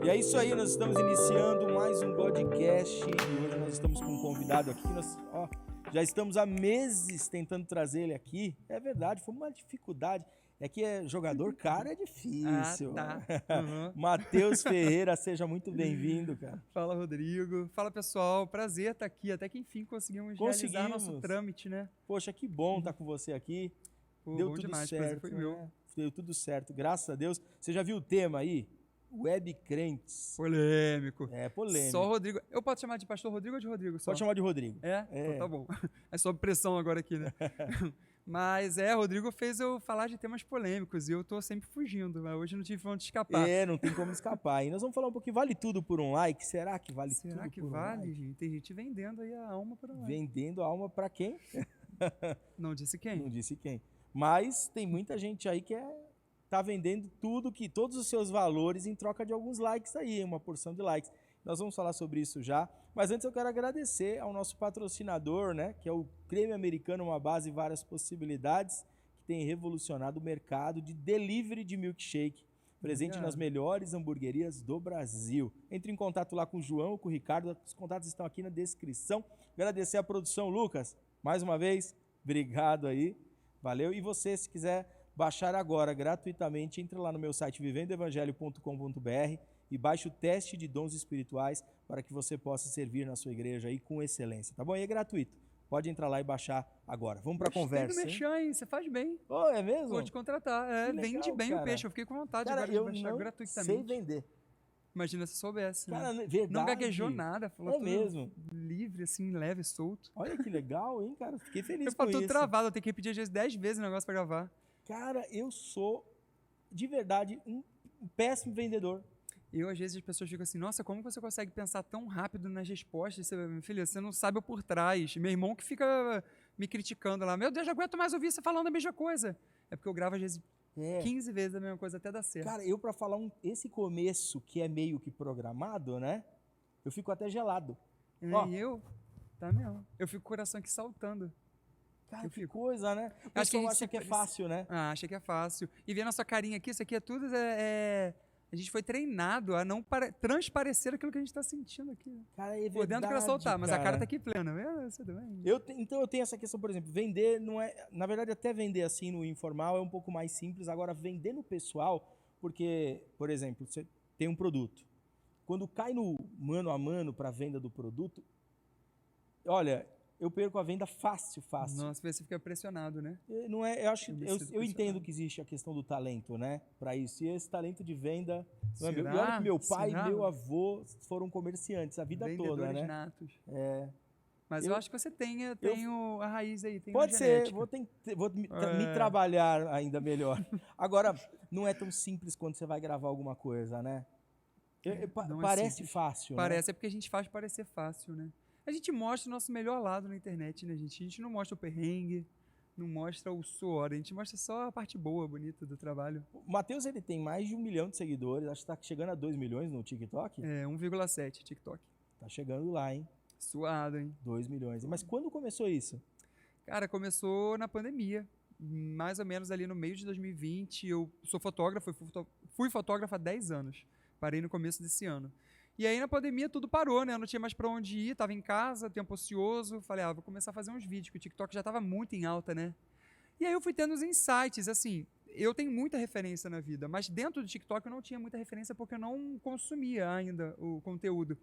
E é isso aí, nós estamos iniciando mais um podcast e hoje nós estamos com um convidado aqui que nós, já estamos há meses tentando trazer ele aqui. É verdade, foi uma dificuldade. É que jogador caro é difícil. Ah, tá. Uhum. Matheus Ferreira, seja muito bem-vindo, cara. Fala, Rodrigo. Fala, pessoal. Prazer estar aqui. Até que enfim conseguimos realizar nosso trâmite, né? Poxa, que bom estar com você aqui. Pô, deu bom tudo demais, certo. foi meu. Deu tudo certo, graças a Deus. Você já viu o tema aí? Web crentes. Polêmico. É, polêmico. Só Rodrigo. Eu posso chamar de pastor Rodrigo ou de Rodrigo só? Pode chamar de Rodrigo. É? Então tá bom. É sob pressão agora aqui, né? Mas Rodrigo fez eu falar de temas polêmicos e eu tô sempre fugindo, mas hoje não tive onde escapar. Não tem como escapar. E nós vamos falar um pouquinho, vale tudo por um like? Será que vale tudo por um like? Será que vale, gente? Tem gente vendendo aí a alma por um like. Vendendo a alma pra quem? Não disse quem. Não disse quem. Mas tem muita gente aí que tá vendendo todos os seus valores em troca de alguns likes aí, uma porção de likes. Nós vamos falar sobre isso já, mas antes eu quero agradecer ao nosso patrocinador, né, que é o Creme Americano, uma base e várias possibilidades, que tem revolucionado o mercado de delivery de milkshake, presente nas melhores hamburguerias do Brasil. Entre em contato lá com o João, com o Ricardo, os contatos estão aqui na descrição. Agradecer a produção, Lucas, mais uma vez, obrigado aí, valeu. E você, se quiser baixar agora gratuitamente, entre lá no meu site vivendoevangelho.com.br e baixe o teste de dons espirituais para que você possa servir na sua igreja aí com excelência, tá bom? E é gratuito. Pode entrar lá e baixar agora. Vamos para a conversa. Hein? Você faz bem. Oh, é mesmo? Vou te contratar. Vende bem, cara. O peixe. Eu fiquei com vontade agora de baixar gratuitamente. Sei vender. Imagina se soubesse. Cara, né? verdade. Não gaguejou nada. Falou mesmo. Livre, assim, leve, solto. Olha que legal, hein, cara? Fiquei feliz eu com isso. Eu tô isso. travado. Eu tenho que repetir às vezes 10 vezes o negócio para gravar. Cara, eu sou, de verdade, um péssimo vendedor. Às vezes, as pessoas ficam assim, nossa, como você consegue pensar tão rápido nas respostas? Filha, você não sabe o por trás. Meu irmão que fica me criticando lá, meu Deus, já aguento mais ouvir você falando a mesma coisa. É porque eu gravo, às vezes, 15 vezes a mesma coisa até dar certo. Cara, eu pra falar esse começo que é meio que programado, né? Eu fico até gelado. Tá mesmo. Eu fico com o coração aqui saltando. Cara, que coisa, né? O Acho que a gente acha que é fácil, né? Acha que é fácil. E vendo a sua carinha aqui, isso aqui é tudo... A gente foi treinado a não transparecer aquilo que a gente está sentindo aqui. Cara, é verdade, por dentro quer soltar, mas cara. A cara tá aqui plena. Você também. Então eu tenho essa questão, por exemplo, vender não é... Na verdade, até vender assim no informal é um pouco mais simples. Agora, vender no pessoal, porque, por exemplo, você tem um produto. Quando cai no mano a mano para venda do produto, olha... Eu perco a venda fácil. Nossa, você fica pressionado, né? Não é, eu entendo que existe a questão do talento, né? Para isso. E esse talento de venda... E olha que meu pai e meu avô foram comerciantes a vida toda, né? Natos. Mas eu acho que você tem a raiz aí. Tem pode ser, vou me trabalhar ainda melhor. Agora, não é tão simples quando você vai gravar alguma coisa, né? Parece fácil, Parece, né? É porque a gente faz parecer fácil, né? A gente mostra o nosso melhor lado na internet, né, gente? A gente não mostra o perrengue, não mostra o suor, a gente mostra só a parte boa, bonita do trabalho. O Matheus, ele tem mais de 1 milhão de seguidores, acho que tá chegando a 2 milhões no TikTok. 1,7 TikTok. Tá chegando lá, hein? Suado, hein? 2 milhões. Mas quando começou isso? Cara, começou na pandemia, mais ou menos ali no meio de 2020. Eu sou fotógrafo, fui fotógrafo há 10 anos, parei no começo desse ano. E aí na pandemia tudo parou, né? Eu não tinha mais pra onde ir, tava em casa, tempo ocioso. Falei, vou começar a fazer uns vídeos, porque o TikTok já tava muito em alta, né? E aí eu fui tendo os insights, assim, eu tenho muita referência na vida, mas dentro do TikTok eu não tinha muita referência porque eu não consumia ainda o conteúdo.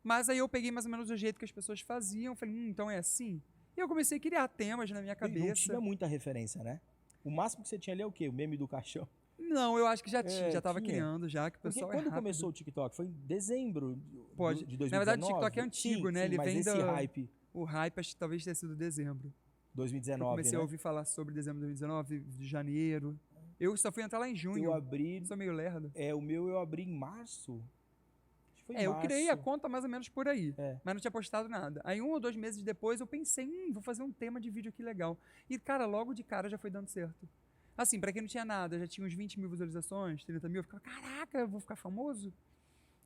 Mas aí eu peguei mais ou menos o jeito que as pessoas faziam, falei, então é assim? E eu comecei a criar temas na minha cabeça. Não tinha muita referência, né? O máximo que você tinha ali é o quê? O meme do caixão? Não, eu acho que já estava criando, já que o pessoal quando começou o TikTok? Foi em dezembro de 2019? Na verdade, o TikTok é antigo, né? Ele mas vem esse hype... O hype acho que talvez tenha sido dezembro. 2019, eu comecei a ouvir falar sobre dezembro de 2019, de janeiro. Eu só fui entrar lá em junho. Eu abri... Sou meio lerdo. O meu eu abri em março. Acho que foi em eu março. criei a conta mais ou menos por aí, mas não tinha postado nada. Aí 1 ou 2 meses depois eu pensei, vou fazer um tema de vídeo aqui legal. E, cara, logo de cara já foi dando certo. Assim, pra quem não tinha nada, já tinha uns 20 mil visualizações, 30 mil, eu ficava, caraca, eu vou ficar famoso?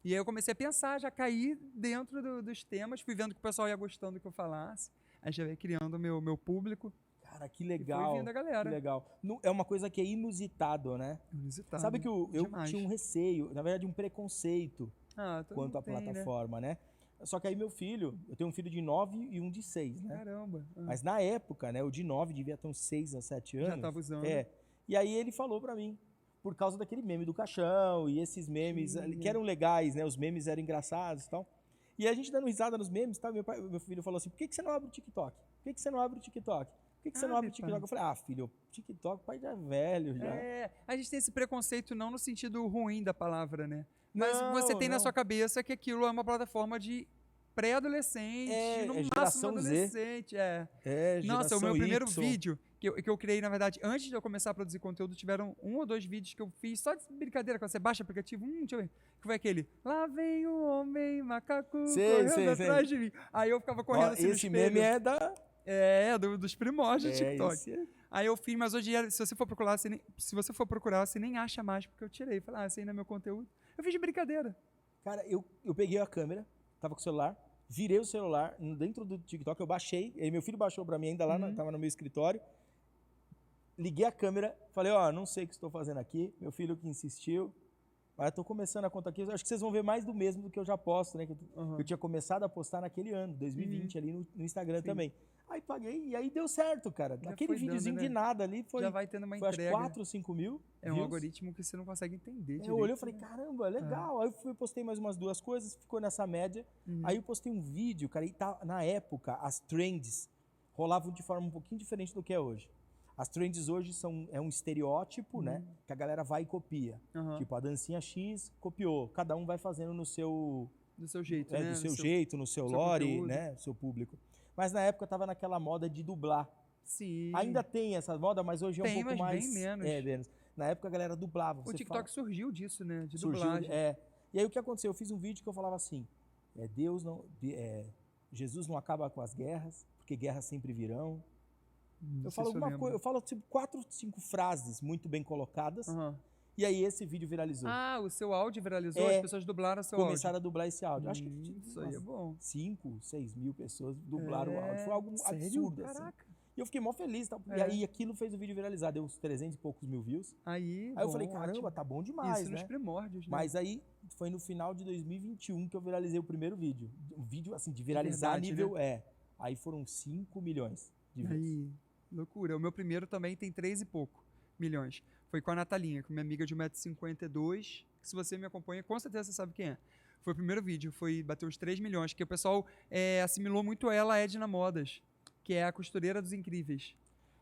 E aí eu comecei a pensar, já caí dentro dos temas, fui vendo que o pessoal ia gostando do que eu falasse, aí já ia criando o meu público. Cara, que E legal. foi vindo a galera. Que legal. É uma coisa que é inusitado, né? Inusitado. Sabe que eu Demais. tinha um receio, na verdade um preconceito Todo quanto mundo à tem, plataforma, né? Só que aí meu filho, eu tenho um filho de 9 e um de 6, né? Caramba. Mas na época, né, o de 9 devia ter uns 6 a 7 anos. Já tava usando. E aí ele falou pra mim, por causa daquele meme do caixão e esses memes Sim. que eram legais, né? Os memes eram engraçados e tal. E a gente dando risada nos memes, tá? Meu filho falou assim, por que você não abre o TikTok? Por que você não abre o TikTok? Por que você não abre o TikTok? pai. Eu falei, filho, o TikTok, pai já é velho, já. A gente tem esse preconceito não no sentido ruim da palavra, né? Mas Não, você tem na não. sua cabeça que aquilo é uma plataforma de pré-adolescente, no máximo geração Z. adolescente. Nossa, o Geração meu primeiro Y. vídeo que eu criei, na verdade, antes de eu começar a produzir conteúdo, tiveram 1 ou 2 vídeos que eu fiz só de brincadeira, quando você baixa o aplicativo, deixa eu ver, que foi aquele, lá vem o homem macaco correndo atrás de mim. Aí eu ficava correndo assim no Esse espelho. meme é da... Dos primórdios do TikTok. Esse... Aí eu fiz, mas hoje, se você for procurar, você nem acha mais, porque eu tirei. Falei, esse aí não é meu conteúdo. Eu fiz de brincadeira. Cara, eu peguei a câmera, tava com o celular, virei o celular dentro do TikTok, eu baixei, aí meu filho baixou pra mim ainda lá, tava no meu escritório, liguei a câmera, falei, não sei o que estou fazendo aqui, meu filho que insistiu, mas eu tô começando a contar aqui, acho que vocês vão ver mais do mesmo do que eu já posto, né, que eu tinha começado a postar naquele ano, 2020, ali no Instagram também. Aí paguei, e aí deu certo, cara. Já Aquele foi videozinho dando, né? de nada ali foi... Já vai tendo uma foi entrega. Acho 4 ou 5 mil É um views. algoritmo que você não consegue entender. Eu olhei e falei, caramba, legal. Aí eu postei mais umas 2 coisas, ficou nessa média. Aí eu postei um vídeo, cara, e na época as trends rolavam de forma um pouquinho diferente do que é hoje. As trends hoje é um estereótipo, né? Que a galera vai e copia. Tipo, a dancinha X copiou. Cada um vai fazendo no seu... Do seu jeito, né? Do seu jeito, no seu lore, conteúdo. né? Seu público. Mas na época tava naquela moda de dublar. Sim. Ainda tem essa moda, mas hoje é um pouco mas mais... bem menos. menos. Na época a galera dublava. O TikTok surgiu disso, né? De dublagem. E aí o que aconteceu? Eu fiz um vídeo que eu falava assim, Jesus não acaba com as guerras, porque guerras sempre virão. Eu falo tipo 4, 5 frases muito bem colocadas, e aí esse vídeo viralizou. O seu áudio viralizou, as pessoas dublaram seu áudio. Começaram a dublar esse áudio. Acho que isso aí é bom. 5, 6 mil pessoas dublaram o áudio. Foi algo sério? absurdo. Caraca. Assim. E eu fiquei mó feliz. Tá? E aí aquilo fez o vídeo viralizar. Deu uns 300 e poucos mil views. Aí eu falei, caramba, tá bom demais, isso né? nos primórdios, né? Mas aí foi no final de 2021 que eu viralizei o primeiro vídeo. Um vídeo, assim, de viralizar a nível... né? Aí foram 5 milhões de views. Aí, loucura. O meu primeiro também tem 3 e pouco milhões. Foi com a Natalinha, com minha amiga de 1,52 m. Se você me acompanha, com certeza você sabe quem é. Foi o primeiro vídeo, bateu uns 3 milhões, que o pessoal assimilou muito ela a Edna Modas, que é a costureira dos Incríveis.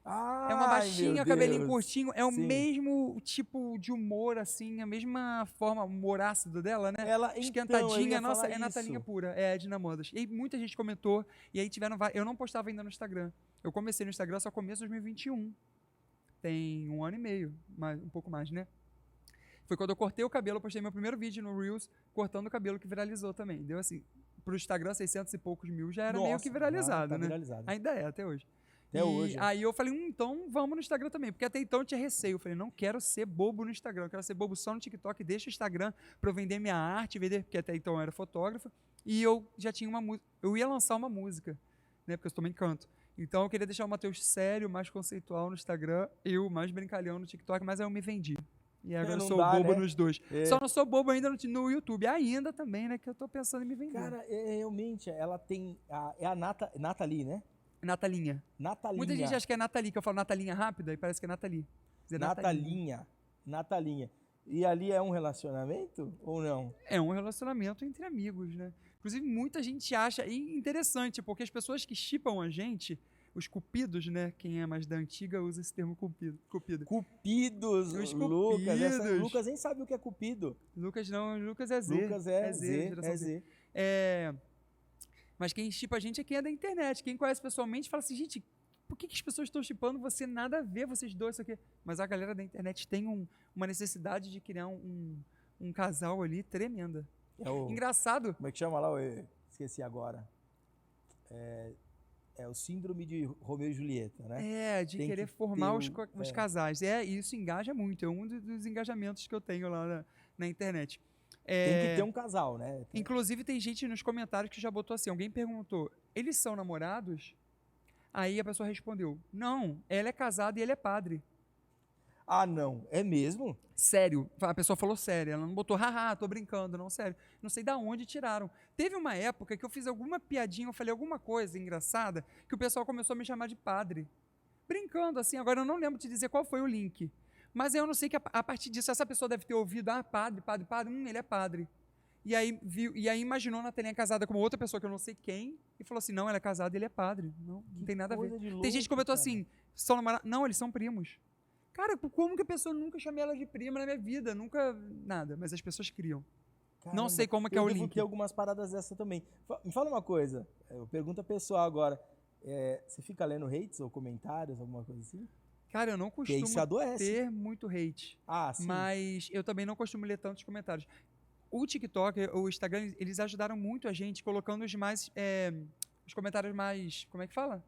É uma baixinha, cabelinho curtinho, é o mesmo tipo de humor, assim, a mesma forma, humor ácido dela, né? Ela, esquentadinha, nossa, é Natalinha pura, é Edna Modas. E aí muita gente comentou, e aí eu não postava ainda no Instagram. Eu comecei no Instagram só começo de 2021. Tem 1 ano e meio, um pouco mais, né? Foi quando eu cortei o cabelo, eu postei meu primeiro vídeo no Reels, cortando o cabelo, que viralizou também. Deu assim, pro Instagram, 600 e poucos mil, já era meio que viralizado, né? Viralizado. Ainda é, até hoje. Hoje. Aí eu falei, então vamos no Instagram também, porque até então eu tinha receio. Eu falei, não quero ser bobo no Instagram, eu quero ser bobo só no TikTok, deixa o Instagram pra eu vender minha arte, porque até então eu era fotógrafo, e eu já tinha uma música, eu ia lançar uma música, né, porque eu também canto. Então eu queria deixar o Matheus sério, mais conceitual no Instagram, eu mais brincalhão no TikTok, mas aí eu me vendi. E agora eu sou bobo nos dois. Só não sou bobo ainda no YouTube, ainda também, né, que eu tô pensando em me vender. Cara, realmente, ela tem, Nathalie, né? Natalinha. Muita gente acha que é Nathalie, que eu falo Natalinha rápida e parece que é Nathalie. Natalinha. E ali é um relacionamento ou não? É um relacionamento entre amigos, né? Inclusive, muita gente acha interessante, porque as pessoas que shippam a gente, os cupidos, né? Quem é mais da antiga usa esse termo cupido. Cupidos, Os Lucas. cupidos. Lucas nem sabe o que é cupido. Lucas não, Lucas é Z. Lucas é Z. Mas quem shippa a gente é quem é da internet. Quem conhece pessoalmente fala assim, gente, por que as pessoas estão shippando você? Nada a ver, vocês dois, isso aqui. Mas a galera da internet tem uma necessidade de criar um casal ali tremenda. Engraçado. Como é que chama lá? Eu esqueci agora. É o síndrome de Romeu e Julieta, né? De querer formar os casais. Isso engaja muito. É um dos engajamentos que eu tenho lá na internet. Tem que ter um casal, né? Inclusive, tem gente nos comentários que já botou assim, alguém perguntou, eles são namorados? Aí a pessoa respondeu, não, ela é casada e ele é padre. Ah, não. É mesmo? Sério, a pessoa falou sério, ela não botou, haha, tô brincando, não, sério. Não sei da onde tiraram. Teve uma época que eu fiz alguma piadinha, eu falei alguma coisa engraçada, que o pessoal começou a me chamar de padre. Brincando, assim, agora eu não lembro de dizer qual foi o link. Mas eu não sei que a partir disso, essa pessoa deve ter ouvido, padre, ele é padre. E aí, imaginou na telinha casada com outra pessoa que eu não sei quem, e falou assim, não, ela é casada e ele é padre. Não tem nada a ver. Tem gente que comentou assim, são namorados. Não, eles são primos. Cara, como que a pessoa nunca chamei ela de prima na minha vida? Nunca, nada. Mas as pessoas criam. Caramba, não sei como que é o link. Eu devo ter algumas paradas dessa também. Me fala uma coisa, pergunta pessoal agora. Você fica lendo hates ou comentários, alguma coisa assim? Cara, eu não costumo ter muito hate. Ah, sim. Mas eu também não costumo ler tantos comentários. O TikTok, o Instagram, eles ajudaram muito a gente, colocando os comentários mais, como é que fala?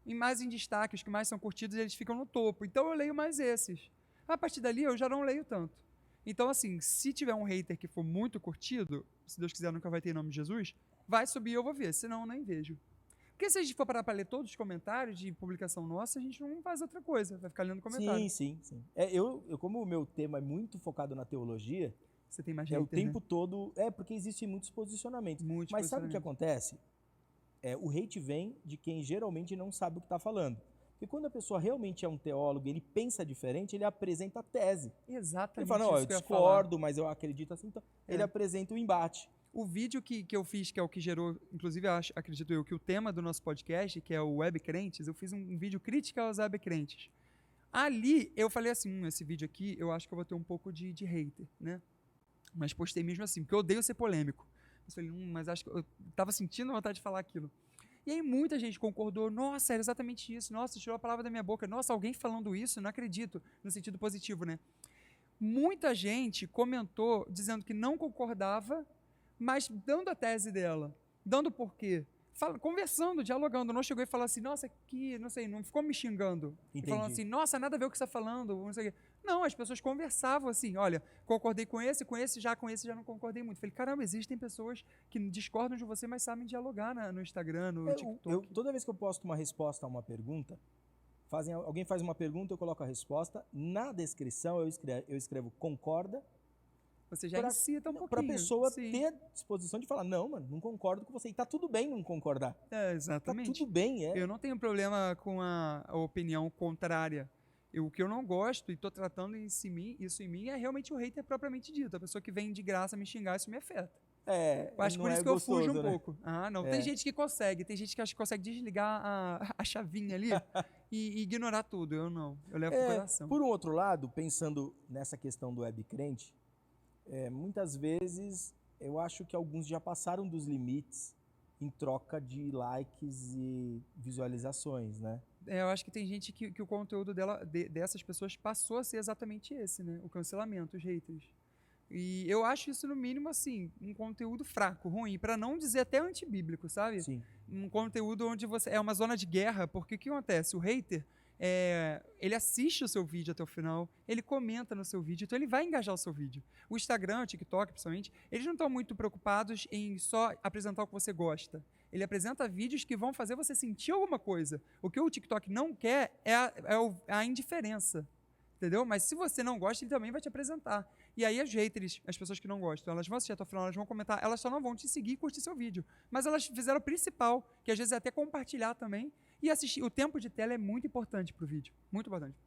Mais em destaque, os que mais são curtidos, eles ficam no topo. Então eu leio mais esses. A partir dali eu já não leio tanto. Então, assim, se tiver um hater que for muito curtido, se Deus quiser nunca vai ter em nome de Jesus, vai subir e eu vou ver, senão eu nem vejo. Porque se a gente for parar para ler todos os comentários de publicação nossa, a gente não faz outra coisa, vai ficar lendo comentários. Sim. Eu, como o meu tema é muito focado na teologia, você tem mais hater, o tempo todo. Porque existem muitos posicionamentos. Mas sabe o que acontece? O hate vem de quem geralmente não sabe o que está falando. Porque quando a pessoa realmente é um teólogo, ele pensa diferente, ele apresenta a tese. Exatamente. Ele fala, não, eu discordo, mas eu acredito assim. Então, ele apresenta o embate. O vídeo que eu fiz, que é o que gerou, inclusive acredito eu, que o tema do nosso podcast, que é o Web Crentes, eu fiz um vídeo crítica aos Web Crentes. Ali, eu falei assim, esse vídeo aqui, eu acho que eu vou ter um pouco de hater, né? Mas postei mesmo assim, porque eu odeio ser polêmico. Eu falei, mas acho que eu tava sentindo vontade de falar aquilo. E aí muita gente concordou, nossa, era exatamente isso, nossa, tirou a palavra da minha boca, nossa, alguém falando isso, não acredito, no sentido positivo, né? Muita gente comentou dizendo que não concordava, mas dando a tese dela, dando o porquê, conversando, dialogando, não chegou e falou assim, nossa, que, não sei, não ficou me xingando, falando assim, nossa, nada a ver o que você está falando, não sei o quê. Não, as pessoas conversavam assim, olha, concordei com esse já não concordei muito. Falei, caramba, existem pessoas que discordam de você, mas sabem dialogar no Instagram, no TikTok. Toda vez que eu posto uma resposta a uma pergunta, alguém faz uma pergunta, eu coloco a resposta, na descrição eu escrevo concorda. Você já incita um pouquinho. Para a pessoa ter a disposição de falar, não, mano, não concordo com você. E tá tudo bem não concordar. Exatamente. Tá tudo bem, Eu não tenho problema com a opinião contrária. O que eu não gosto, e estou tratando isso em mim, é realmente o hater propriamente dito. A pessoa que vem de graça me xingar, isso me afeta. Eu acho por isso que gostoso, eu fujo um pouco. Ah, não. Tem gente que consegue. Tem gente que acha que consegue desligar a chavinha ali e ignorar tudo. Eu não. Eu levo pro coração. Por um outro lado, pensando nessa questão do web crente, muitas vezes eu acho que alguns já passaram dos limites em troca de likes e visualizações, né? Eu acho que tem gente que o conteúdo dessas pessoas passou a ser exatamente esse, né? O cancelamento, os haters. E eu acho isso, no mínimo, assim, um conteúdo fraco, ruim, para não dizer até antibíblico, sabe? Sim. Um conteúdo onde você é uma zona de guerra, porque o que acontece? O hater, ele assiste o seu vídeo até o final, ele comenta no seu vídeo, então ele vai engajar o seu vídeo. O Instagram, o TikTok, principalmente, eles não estão muito preocupados em só apresentar o que você gosta. Ele apresenta vídeos que vão fazer você sentir alguma coisa. O que o TikTok não quer é a indiferença, entendeu? Mas se você não gosta, ele também vai te apresentar. E aí as haters, as pessoas que não gostam, elas vão assistir até o final, elas vão comentar, elas só não vão te seguir e curtir seu vídeo. Mas elas fizeram o principal, que às vezes é até compartilhar também, e assistir. O tempo de tela é muito importante para o vídeo, muito importante.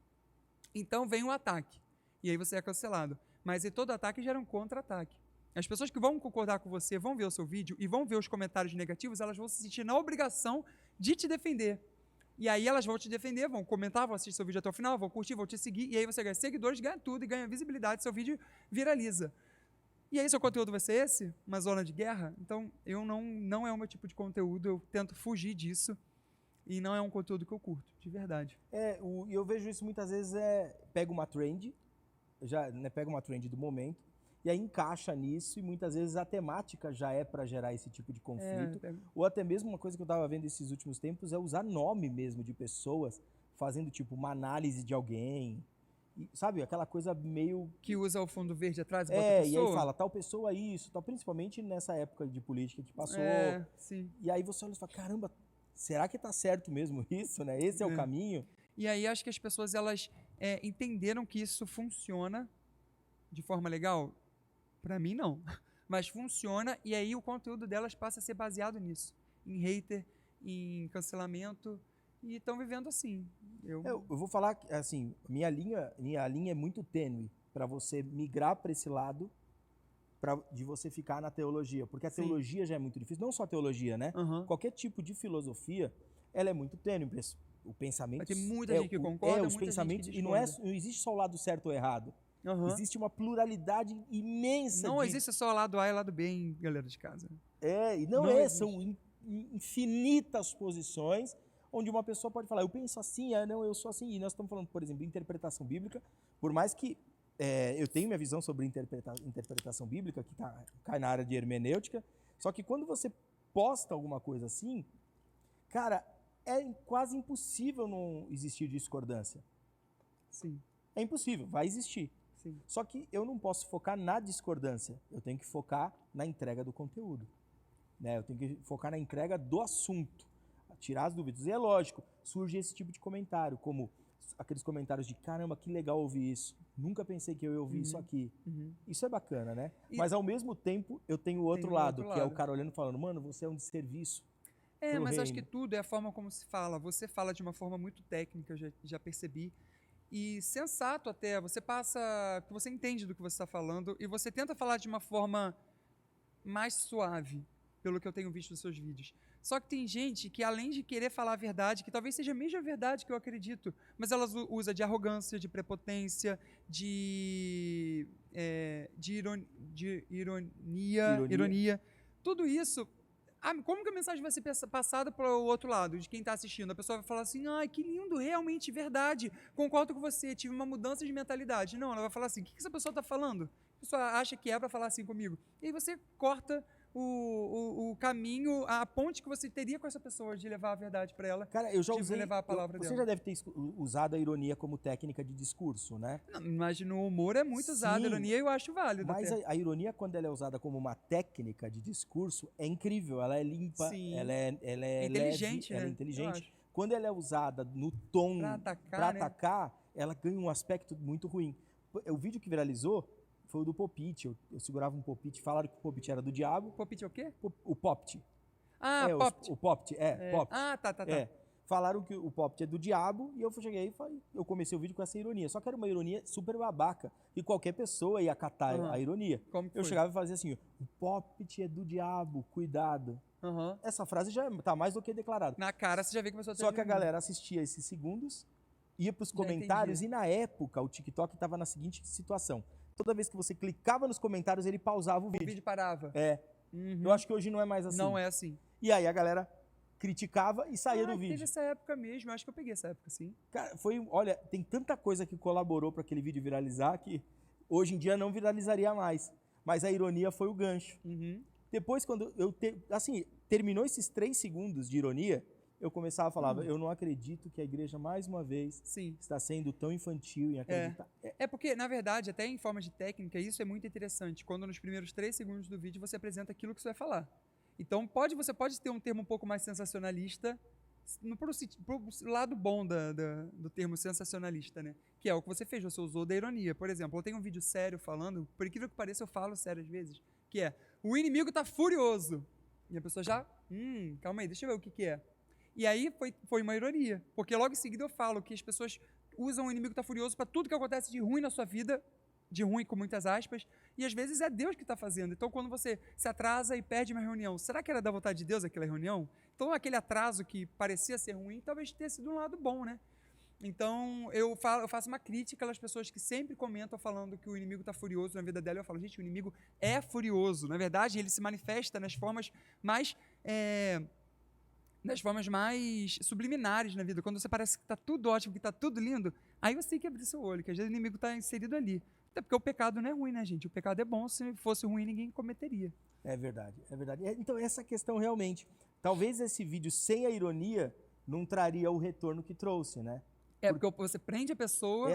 Então vem o ataque, e aí você é cancelado. Mas todo ataque gera um contra-ataque. As pessoas que vão concordar com você, vão ver o seu vídeo e vão ver os comentários negativos, elas vão se sentir na obrigação de te defender. E aí elas vão te defender, vão comentar, vão assistir seu vídeo até o final, vão curtir, vão te seguir, e aí você ganha seguidores, ganha tudo, e ganha visibilidade, seu vídeo viraliza. E aí seu conteúdo vai ser esse? Uma zona de guerra? Então, não é o meu tipo de conteúdo, eu tento fugir disso, e não é um conteúdo que eu curto, de verdade. E eu vejo isso muitas vezes, pega uma trend, pega uma trend do momento, e aí encaixa nisso, e muitas vezes a temática já é para gerar esse tipo de conflito. Ou até mesmo uma coisa que eu estava vendo esses últimos tempos é usar nome mesmo de pessoas, fazendo tipo uma análise de alguém. E, sabe, aquela coisa meio... Que usa o fundo verde atrás e bota a pessoa. E aí fala, tal pessoa isso, tal, principalmente nessa época de política que passou. Sim. E aí você olha e fala, caramba, será que tá certo mesmo isso, né? Esse é o caminho? E aí acho que as pessoas elas entenderam que isso funciona de forma legal. Para mim não, mas funciona e aí o conteúdo delas passa a ser baseado nisso, em hater, em cancelamento e estão vivendo assim. Eu vou falar que, assim, minha linha é muito tênue para você migrar para esse lado, de você ficar na teologia, porque a Sim. teologia já é muito difícil, não só a teologia, né? Uhum. Qualquer tipo de filosofia, ela é muito tênue. O pensamento Tem muita gente que concorda, os muita pensamentos, gente que e não existe só o lado certo ou errado. Uhum. Existe uma pluralidade imensa. Não existe só o lado A e o lado B, hein, galera de casa. E não são infinitas posições onde uma pessoa pode falar, eu penso assim, não, eu sou assim. E nós estamos falando, por exemplo, de interpretação bíblica, por mais que eu tenho minha visão sobre interpretação bíblica, que cai na área de hermenêutica, só que quando você posta alguma coisa assim, cara, é quase impossível não existir discordância. Sim. É impossível, vai existir. Sim. Só que eu não posso focar na discordância, eu tenho que focar na entrega do conteúdo. Né? Eu tenho que focar na entrega do assunto, tirar as dúvidas. E é lógico, surge esse tipo de comentário, como aqueles comentários de caramba, que legal ouvir isso. Nunca pensei que eu ia ouvir isso aqui. Isso é bacana, né? Mas ao mesmo tempo, eu tenho o outro lado, que é o cara olhando e falando, mano, você é um desserviço. Mas acho que tudo é a forma como se fala. Você fala de uma forma muito técnica, eu já percebi. E sensato até, você você entende do que você está falando e você tenta falar de uma forma mais suave, pelo que eu tenho visto nos seus vídeos. Só que tem gente que, além de querer falar a verdade, que talvez seja a mesma verdade que eu acredito, mas ela usa de arrogância, de prepotência, de ironia. Tudo isso, como que a mensagem vai ser passada para o outro lado, de quem está assistindo? A pessoa vai falar assim, ai, que lindo, realmente, verdade, concordo com você, tive uma mudança de mentalidade. Não, ela vai falar assim, o que essa pessoa está falando? A pessoa acha que é para falar assim comigo. E aí você corta o caminho, a ponte que você teria com essa pessoa de levar a verdade para ela. Cara, eu já de usei, levar a palavra você dela. já deve ter usado a ironia como técnica de discurso, né? Não, mas no humor é muito usado, a ironia eu acho válida. Mas a ironia, quando ela é usada como uma técnica de discurso, é incrível, ela é limpa, Sim. ela é inteligente, leve, né? ela é inteligente. Quando ela é usada no tom para atacar, ela ganha um aspecto muito ruim. O vídeo que viralizou foi o do Popit. Eu segurava um Popit, falaram que o Popit era do diabo. Popit é o quê? O Popit. Popit. O Popit, Popit. Tá. Falaram que o Popit é do diabo e eu cheguei e eu comecei o vídeo com essa ironia. Só que era uma ironia super babaca e qualquer pessoa ia acatar a ironia. Como que eu foi? chegava e fazia assim, o Popit é do diabo, cuidado. Essa frase já tá mais do que declarada. Na cara você já vê que a pessoa Só que a galera assistia esses segundos, ia pros comentários e na época o TikTok estava na seguinte situação. Toda vez que você clicava nos comentários, ele pausava o vídeo. O vídeo parava. Eu acho que hoje não é mais assim. Não é assim. E aí a galera criticava e saía do vídeo. Teve essa época mesmo, eu acho que eu peguei essa época, sim. Cara, olha, tem tanta coisa que colaborou para aquele vídeo viralizar que hoje em dia não viralizaria mais. Mas a ironia foi o gancho. Depois, quando terminou esses 3 segundos de ironia, eu começava a falar, eu não acredito que a igreja, mais uma vez, está sendo tão infantil em acreditar. Porque, na verdade, até em forma de técnica, isso é muito interessante. Quando nos primeiros 3 segundos do vídeo você apresenta aquilo que você vai falar. Então, você pode ter um termo um pouco mais sensacionalista, pro lado bom do termo sensacionalista, né? Que é o que você fez, você usou da ironia. Por exemplo, eu tenho um vídeo sério falando, por incrível que pareça, eu falo sério às vezes, que é, o inimigo tá furioso. E a pessoa já, calma aí, deixa eu ver o que é. E aí foi uma ironia, porque logo em seguida eu falo que as pessoas usam o inimigo tá furioso para tudo que acontece de ruim na sua vida, de ruim com muitas aspas, e às vezes é Deus que está fazendo. Então, quando você se atrasa e perde uma reunião, será que era da vontade de Deus aquela reunião? Então, aquele atraso que parecia ser ruim, talvez tenha sido um lado bom, né? Então, eu faço uma crítica às pessoas que sempre comentam falando que o inimigo está furioso na vida dela. Eu falo, gente, o inimigo é furioso. Na verdade, ele se manifesta nas formas mais subliminares na vida. Quando você parece que está tudo ótimo, que está tudo lindo, aí você tem que abrir seu olho, que às vezes o inimigo está inserido ali. Até porque o pecado não é ruim, né, gente? O pecado é bom, se fosse ruim ninguém cometeria. É verdade, é verdade. Então essa questão realmente, talvez esse vídeo sem a ironia não traria o retorno que trouxe, né? Porque você prende a pessoa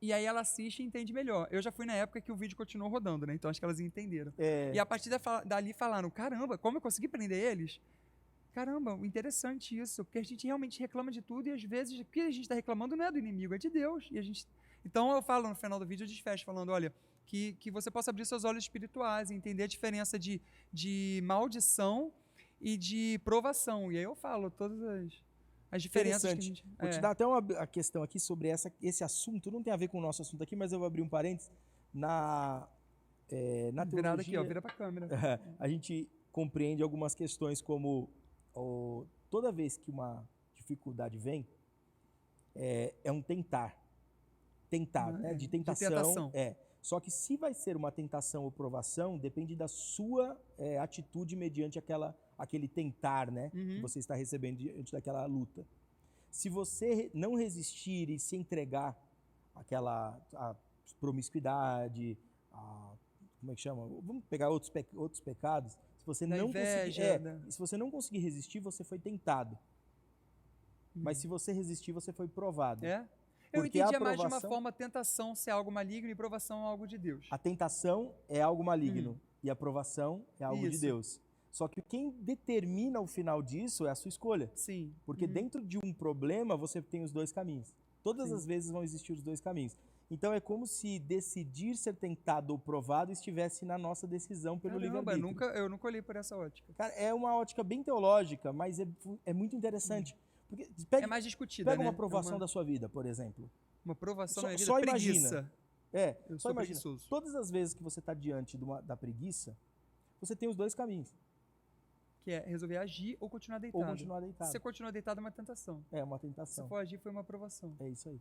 e aí ela assiste e entende melhor. Eu já fui na época que o vídeo continuou rodando, né? Então acho que elas entenderam. E a partir dali falaram, caramba, como eu consegui prender eles? Caramba, interessante isso, porque a gente realmente reclama de tudo e às vezes o que a gente está reclamando não é do inimigo, é de Deus. E a gente... Então eu falo no final do vídeo, eu desfecho falando, olha, que você possa abrir seus olhos espirituais e entender a diferença de maldição e de provação. E aí eu falo todas as diferenças que a gente... Vou te dar até a questão aqui sobre esse assunto, não tem a ver com o nosso assunto aqui, mas eu vou abrir um parênteses. Na Virada teologia, aqui, ó, vira pra câmera. a gente compreende algumas questões como toda vez que uma dificuldade vem, é um tentar, né? De tentação. Só que se vai ser uma tentação ou provação, depende da sua atitude mediante aquele tentar, né? Que você está recebendo diante daquela luta. Se você não resistir e se entregar à promiscuidade, como é que chama? Vamos pegar outros pecados. Se você se você não conseguir resistir, você foi tentado. Mas se você resistir, você foi provado. Eu entendia mais de uma forma tentação ser algo maligno e provação algo de Deus. A tentação é algo maligno e a provação é algo de Deus. Só que quem determina o final disso é a sua escolha. Sim. Porque dentro de um problema você tem os dois caminhos. Todas as vezes vão existir os dois caminhos. Então é como se decidir ser tentado ou provado estivesse na nossa decisão pelo livre-arbítrio. Eu nunca olhei por essa ótica. Cara, é uma ótica bem teológica, mas é muito interessante. Porque é mais discutida, pega uma provação da sua vida, por exemplo. Uma provação na minha vida, só preguiça. Imagina. Só imagina. Todas as vezes que você está diante da preguiça, você tem os dois caminhos. Que é resolver agir ou continuar deitado. Se você continuar deitado é uma tentação. É uma tentação. Se for agir foi uma provação. É isso aí.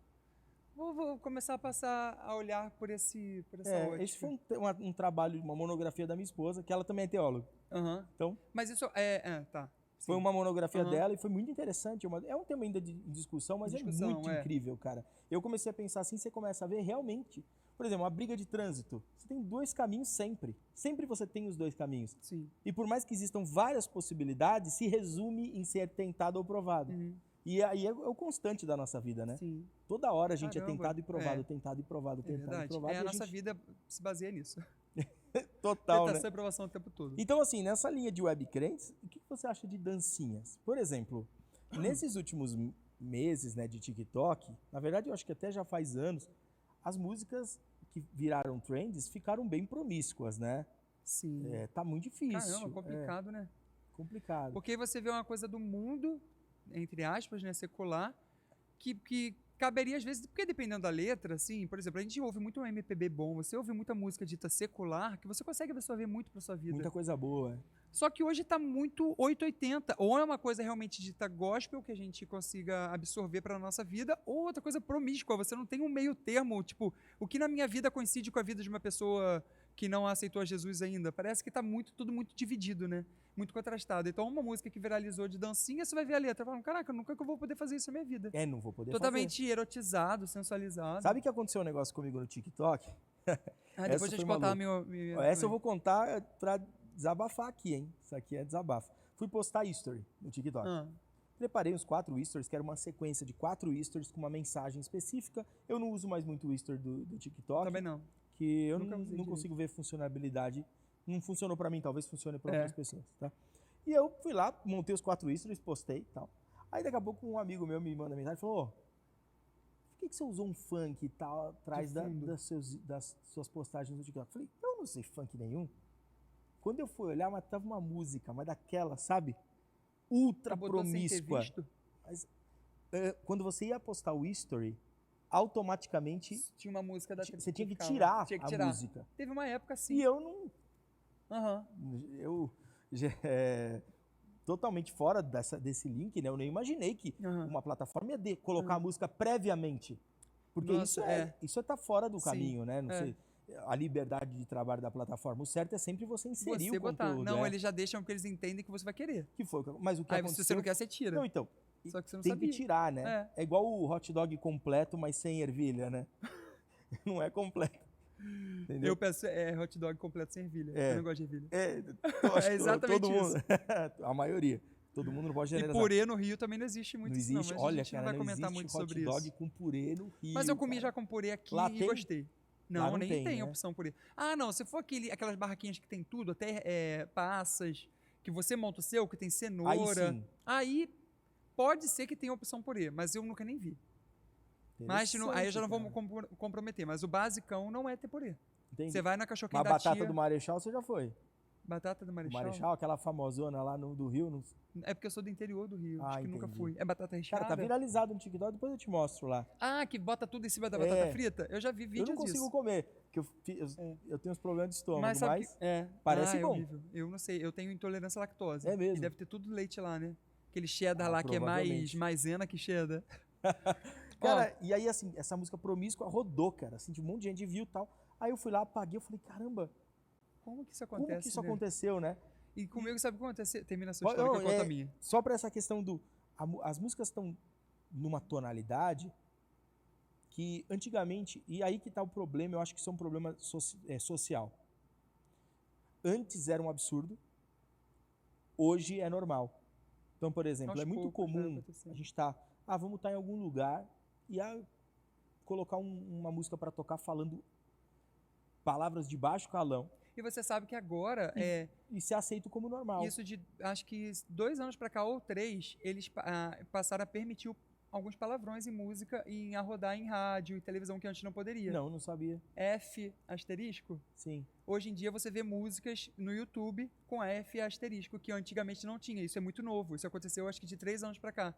Vou começar a passar a olhar por essa ótica. Esse foi um trabalho, uma monografia da minha esposa, que ela também é teóloga. Então, mas isso tá. Foi uma monografia dela e foi muito interessante. É um tema ainda de discussão, mas é muito incrível, cara. Eu comecei a pensar assim, você começa a ver realmente. Por exemplo, uma briga de trânsito. Você tem dois caminhos sempre. Sempre você tem os dois caminhos. Sim. E por mais que existam várias possibilidades, se resume em ser tentado ou provado. E aí é o constante da nossa vida, né? Sim. Toda hora a gente é tentado e provado, tentado e provado, tentado e provado. A nossa vida se baseia nisso. Total, tentação e provação o tempo todo. Então, assim, nessa linha de web crentes, o que você acha de dancinhas? Por exemplo, nesses últimos meses, né, de TikTok, na verdade eu acho que até já faz anos, as músicas que viraram trends ficaram bem promíscuas, né? Sim. Tá muito difícil. Caramba, complicado, né? Complicado. Porque você vê uma coisa do mundo, entre aspas, né, secular, que caberia às vezes, porque dependendo da letra, assim, por exemplo, a gente ouve muito um MPB bom, você ouve muita música dita secular, que você consegue absorver muito pra sua vida. Muita coisa boa. Só que hoje tá muito 880, ou é uma coisa realmente dita gospel que a gente consiga absorver pra nossa vida, ou outra coisa promíscua, você não tem um meio termo, tipo, o que na minha vida coincide com a vida de uma pessoa que não aceitou a Jesus ainda. Parece que tá tudo muito dividido, né? Muito contrastado. Então, uma música que viralizou de dancinha, você vai ver a letra, falando, caraca, nunca que eu vou poder fazer isso na minha vida. Não vou poder Totalmente erotizado, sensualizado. Sabe que aconteceu um negócio comigo no TikTok? Depois a gente contar a minha... Essa eu vou contar pra desabafar aqui, hein? Isso aqui é desabafo. Fui postar history no TikTok. Preparei uns 4 stories, que era uma sequência de 4 stories com uma mensagem específica. Eu não uso mais muito o history do TikTok. Também não. Que eu não consigo ver funcionalidade. Não funcionou pra mim, talvez funcione pra outras pessoas, tá? E eu fui lá, montei os 4 stories, postei e tal. Aí daqui a pouco um amigo meu me manda mensagem e falou, por que você usou um funk e tal atrás das suas postagens no TikTok? Eu falei, eu não sei funk nenhum. Quando eu fui olhar, mas tava uma música, mas daquela, sabe? Ultra promíscua. Mas, quando você ia postar o history, automaticamente tinha uma música da você tinha que tirar a música. Teve uma época assim. E eu não... Eu totalmente fora desse link, né? Eu nem imaginei que uma plataforma ia colocar a música previamente. Porque isso tá fora do caminho, né? Não sei. A liberdade de trabalho da plataforma. O certo é sempre você inserir o conteúdo. Não, eles já deixam porque eles entendem que você vai querer. Mas o que aconteceu... se você não quer, você tira. Não, então... Só que você não tem sabia. que tirar, né? É igual o hot dog completo, mas sem ervilha, né? Não é completo. Entendeu? Eu peço hot dog completo sem ervilha. Eu não gosto de ervilha. Eu acho exatamente todo mundo, isso. A maioria. Todo mundo não pode generalizar. E purê no Rio também não existe muito. Não existe. Mas olha, a gente cara, não vai comentar muito sobre isso. hot dog com purê no Rio. Mas eu comi já com purê aqui Lá e tem? gostei. Não, nem tem né? opção purê. Ah, não. Se for aquelas barraquinhas que tem tudo, até passas, que você monta o seu, que tem Aí cenoura, sim. aí pode ser que tenha opção purê, mas eu nunca nem vi. Mas aí eu já não vou me comprometer, mas o basicão não é ter purê. Entendi. Você vai na Mas cachorrinha a da batata tia, do Marechal você já foi? batata do O Marechal. Marechal, aquela famosona lá do Rio. É porque eu sou do interior do Rio, acho que nunca Entendi. fui. É batata recheada? Cara, tá viralizado no TikTok, depois eu te mostro lá. Ah, que bota tudo em cima da batata É. frita? Eu já vi Eu vídeos não consigo disso. comer, porque eu tenho uns problemas de estômago, mas, Sabe que, parece é bom. horrível. Eu não sei, eu tenho intolerância à lactose. É mesmo? E deve ter tudo leite lá, né? Aquele cheddar lá que é mais provavelmente. maisena que cheddar. Cara, e aí assim, essa música Promíscua rodou, cara, assim, de um monte de gente viu e tal. Aí eu fui lá, apaguei, eu falei, caramba, Como que isso acontece? como que isso né? aconteceu, né? E comigo, sabe o que acontece? Termina a sua história Não, que eu conto a minha. só pra essa questão as músicas estão numa tonalidade que antigamente, e aí que tá o problema, eu acho que isso é um problema social. Antes era um absurdo, hoje é normal. Então, por exemplo, Aos é muito poucos vai comum acontecendo. a gente vamos estar em algum lugar e colocar uma música para tocar falando palavras de baixo calão E você sabe que agora, e ser aceito como normal. isso de, acho que 2 anos pra cá, ou 3, eles passaram a permitir alguns palavrões em música e a rodar em rádio e televisão que antes não poderia. Não sabia. F asterisco. Sim. Hoje em dia você vê músicas no YouTube com F asterisco, que antigamente não tinha. Isso é muito novo. Isso aconteceu acho que de 3 anos pra cá.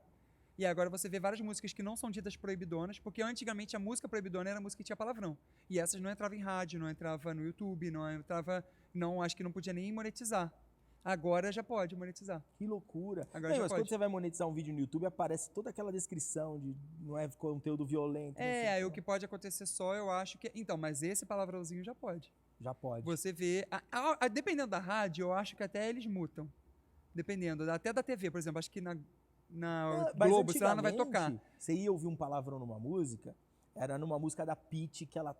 E agora você vê várias músicas que não são ditas proibidonas, porque antigamente a música proibidona era a música que tinha palavrão. E essas não entravam em rádio, não entrava no YouTube, acho que não podia nem monetizar. Agora já pode monetizar. Que loucura. Agora já Mas pode. quando você vai monetizar um vídeo no YouTube, aparece toda aquela descrição de não é conteúdo violento. não sei Aí o o quê. que pode acontecer só, eu acho que... Então, mas esse palavrãozinho já pode. Já pode. Você vê... dependendo da rádio, eu acho que até eles mutam. Dependendo. Até da TV, por exemplo. Acho que na Mas Globo, sei lá, não vai tocar. antigamente, você ia ouvir um palavrão numa música, era numa música da Pitty que ela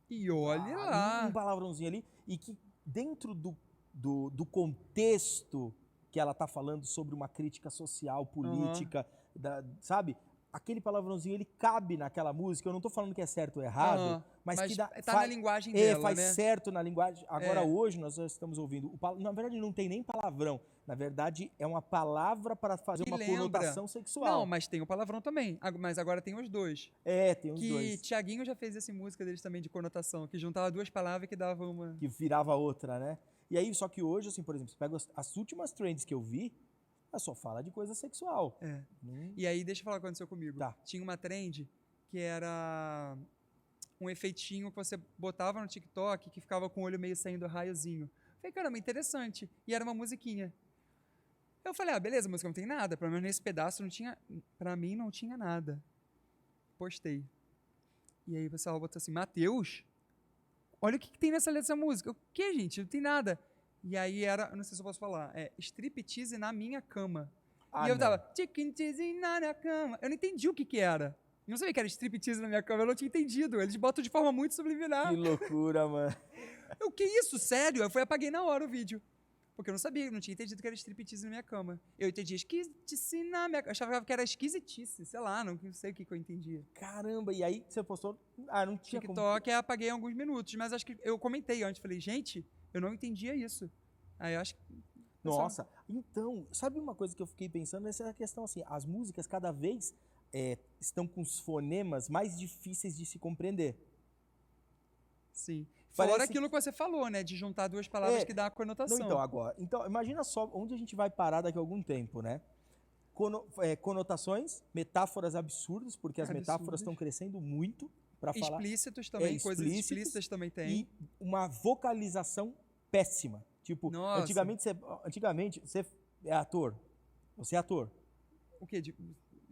E olha lá. um palavrãozinho ali, e que dentro do contexto que ela tá falando sobre uma crítica social, política, sabe? Aquele palavrãozinho, ele cabe naquela música. Eu não tô falando que é certo ou errado, mas que tá na linguagem dela, faz né? certo na linguagem. Agora, hoje, nós já estamos ouvindo... Na verdade, não tem nem palavrão. Na verdade, é uma palavra para fazer uma conotação sexual. Não, mas tem o palavrão também. Mas agora tem os dois. Tem os que dois. Tiaguinho já fez essa música deles também de conotação, que juntava 2 palavras que dava uma... Que virava outra, né? E aí, só que hoje, assim, por exemplo, você pega as últimas trends que eu vi, ela só fala de coisa sexual. E aí, deixa eu falar o que aconteceu comigo. Tá. Tinha uma trend que era um efeitinho que você botava no TikTok que ficava com o olho meio saindo raiozinho. Falei, caramba, interessante. E era uma musiquinha. Eu falei, beleza, a música não tem nada. Pelo menos nesse pedaço não tinha... Pra mim não tinha nada. Postei. E aí o pessoal botou assim, Matheus, olha o que tem nessa letra dessa música. O que, gente? Não tem nada. E aí era, não sei se eu posso falar, striptease na minha cama. E eu tava, chicken tease na minha cama. Eu não entendi o que era. Eu não sabia que era striptease na minha cama, eu não tinha entendido. Eles botam de forma muito subliminar. Que loucura, mano. O que isso? Sério? Eu fui apaguei na hora o vídeo. Porque eu não sabia, eu não tinha entendido que era striptease na minha cama. Eu entendi esquisitice na minha cama. Eu achava que era esquisitice, sei lá, não sei o que eu entendia. Caramba, e aí você postou... não tinha TikTok, eu apaguei alguns minutos, mas acho que eu comentei antes, falei, gente, eu não entendia isso. Aí eu acho que... Nossa, então, sabe uma coisa que eu fiquei pensando? Essa questão assim, as músicas cada vez estão com os fonemas mais difíceis de se compreender. Sim. Fora Parece aquilo que você falou, né? De juntar 2 palavras que dá a conotação. Então, imagina só onde a gente vai parar daqui a algum tempo, né? Conotações, metáforas absurdas, porque as metáforas estão crescendo muito para falar. Explícitos também, coisas explícitas também tem. E uma vocalização péssima. Tipo, Nossa. antigamente você é ator. Você é ator. O quê? Você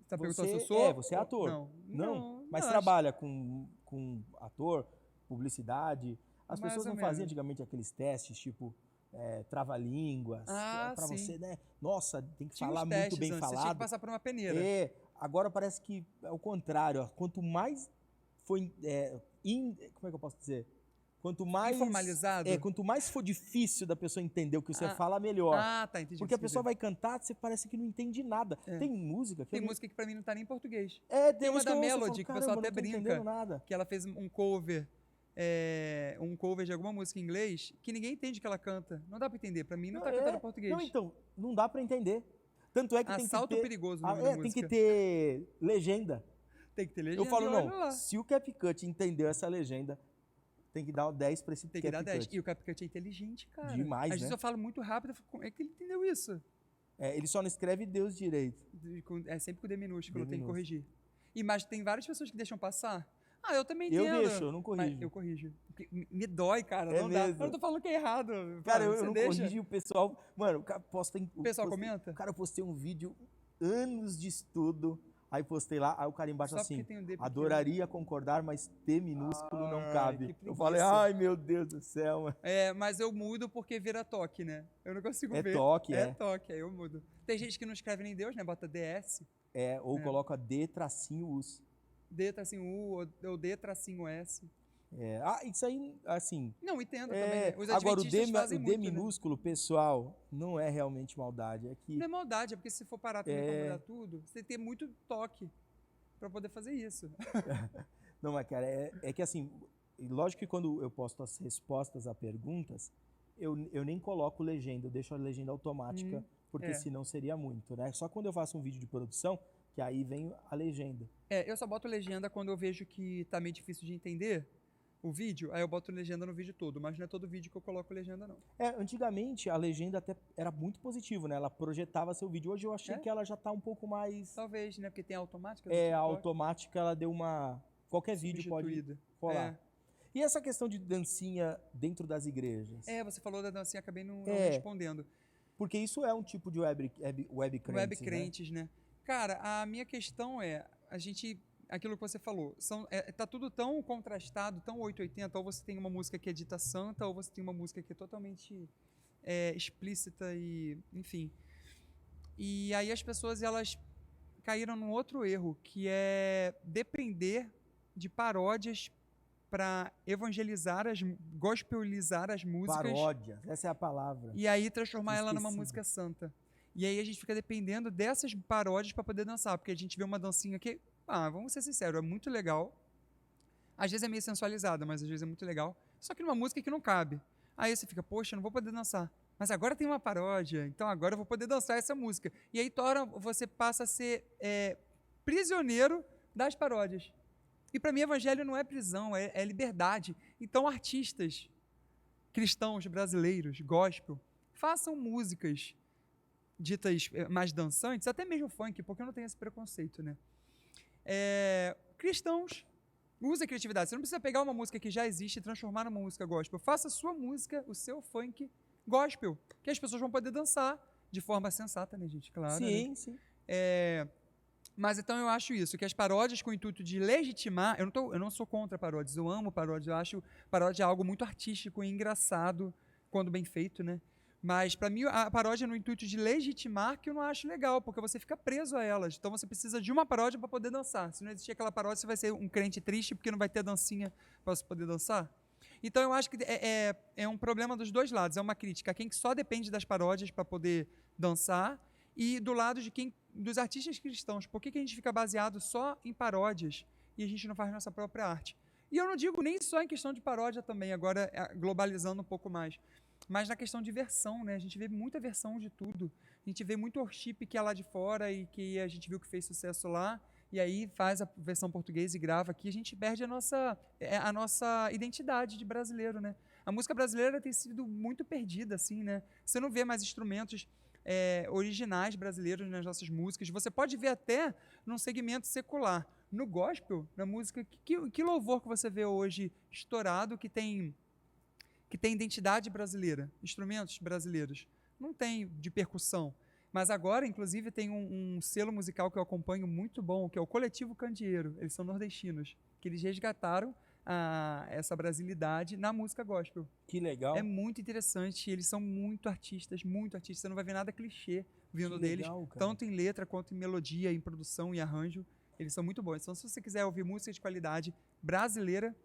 tá perguntando se eu sou? Você é ator. Não. Mas trabalha com ator, publicidade. As Mais pessoas ou não faziam menos. antigamente aqueles testes, tipo, trava-línguas, pra sim. você, né? Nossa, tem que Tinha falar uns muito testes bem antes, falado. Você tinha que passar por uma peneira. Agora parece que é o contrário. Ó. Quanto mais foi, como é que eu posso dizer? Quanto mais informalizado? Quanto mais for difícil da pessoa entender o que você fala, melhor. Tá, entendi. Porque a pessoa vai cantar, você parece que não entende nada. Tem música que tem música que pra mim não tá nem em português. tem uma música da que eu ouço, Melody, eu falo, que o pessoal "Caramba, até não tô entendendo brinca, nada." que ela fez um cover um cover de alguma música em inglês que ninguém entende o que ela canta. Não dá pra entender. Pra mim, não tá cantando em português. Não, então, não dá pra entender. Tanto é que Assalto tem que ter... Perigoso, o nome da tem música. que ter legenda. Tem que ter legenda. Eu falo, e olha não, lá. se o CapCut entendeu essa legenda, tem que dar o 10 pra esse Tem que dar 10. CapCut. E o CapCut é inteligente, cara. Demais, Às vezes né? eu falo muito rápido, eu fico, como é que ele entendeu isso? Ele só não escreve Deus direito. É sempre com D minúsculo, D tem que minúsculo. corrigir. Mas tem várias pessoas que deixam passar. Ah, eu também Eu entendo. deixo, eu não corrijo. Mas eu corrijo. Porque me dói, cara. É Não dá. mesmo? Eu não tô falando que é errado. Cara, Fala, eu não deixa. corrijo e o pessoal... Mano, o cara posta... O pessoal comenta? Cara, eu postei um vídeo, anos de estudo, aí postei lá, aí o cara embaixo Só assim, porque tem um D pequeno. adoraria concordar, mas T minúsculo não Ai, cabe. que Eu preguiça. falei, ai meu Deus do céu, mano. Mas eu mudo porque vira toque, né? Eu não consigo É ver. toque, É toque, aí eu mudo. Tem gente que não escreve nem Deus, né? Bota DS. Ou coloca D-us. D-U ou D-S. Isso aí, assim... Não, entendo também, né? Os Agora, adventistas fazem o D muito, né? minúsculo, pessoal, não é realmente maldade. É que Não é maldade, é porque se for parar também pra mudar tudo, você tem que ter muito toque pra poder fazer isso. Não, mas cara, é que assim, lógico que quando eu posto as respostas a perguntas, eu nem coloco legenda, eu deixo a legenda automática, porque senão seria muito, né? Só quando eu faço um vídeo de produção, que aí vem a legenda. Eu só boto legenda quando eu vejo que tá meio difícil de entender o vídeo, aí eu boto legenda no vídeo todo, mas não é todo vídeo que eu coloco legenda, não. Antigamente a legenda até era muito positivo, né? Ela projetava seu vídeo. Hoje eu achei que ela já tá um pouco mais... Talvez, né? Porque tem a automática. a automática ela deu uma... Qualquer vídeo pode rolar. E essa questão de dancinha dentro das igrejas? Você falou da dancinha, acabei não respondendo. Porque isso é um tipo de web crentes, Web crentes, né? Cara, a minha questão aquilo que você falou, tá tudo tão contrastado, tão 880, ou você tem uma música que é dita santa, ou você tem uma música que é totalmente explícita e, enfim. E aí as pessoas, elas caíram num outro erro, que é depender de paródias para evangelizar, gospelizar as músicas. Paródias, essa é a palavra. E aí transformar ela numa música santa. E aí a gente fica dependendo dessas paródias para poder dançar, porque a gente vê uma dancinha que, vamos ser sinceros, é muito legal. Às vezes é meio sensualizada, mas às vezes é muito legal. Só que numa música que não cabe. Aí você fica, poxa, não vou poder dançar. Mas agora tem uma paródia, então agora eu vou poder dançar essa música. E aí você passa a ser prisioneiro das paródias. E para mim, evangelho não é prisão, é liberdade. Então, artistas cristãos brasileiros, gospel, façam músicas ditas mais dançantes, até mesmo funk, porque eu não tenho esse preconceito, né? Cristãos, use a criatividade. Você não precisa pegar uma música que já existe e transformar numa música gospel. Faça a sua música, o seu funk gospel, que as pessoas vão poder dançar de forma sensata, né, gente? Claro. Sim, né? sim. Mas então eu acho isso, que as paródias com o intuito de legitimar, eu não sou contra paródias, eu amo paródias, eu acho paródia algo muito artístico e engraçado, quando bem feito, né? Mas para mim a paródia é no intuito de legitimar, que eu não acho legal, porque você fica preso a elas. Então você precisa de uma paródia para poder dançar. Se não existir aquela paródia, você vai ser um crente triste porque não vai ter dancinha para você poder dançar. Então eu acho que é um problema dos dois lados, é uma crítica a quem só depende das paródias para poder dançar e do lado de dos artistas cristãos. Por que a gente fica baseado só em paródias e a gente não faz nossa própria arte? E eu não digo nem só em questão de paródia também, agora globalizando um pouco mais, mas na questão de versão, né? A gente vê muita versão de tudo. A gente vê muito worship que é lá de fora e que a gente viu que fez sucesso lá, e aí faz a versão portuguesa e grava aqui. A gente perde a nossa identidade de brasileiro, né? A música brasileira tem sido muito perdida, assim, né? Você não vê mais instrumentos originais brasileiros nas nossas músicas. Você pode ver até num segmento secular. No gospel, na música, que louvor que você vê hoje estourado que tem identidade brasileira, instrumentos brasileiros? Não tem de percussão. Mas agora, inclusive, tem um selo musical que eu acompanho muito bom, que é o Coletivo Candeeiro. Eles são nordestinos, que eles resgataram essa brasilidade na música gospel. Que legal. É muito interessante, eles são muito artistas, você não vai ver nada clichê vindo deles, legal, cara. Tanto em letra quanto em melodia, em produção e arranjo, eles são muito bons. Então, se você quiser ouvir música de qualidade brasileira,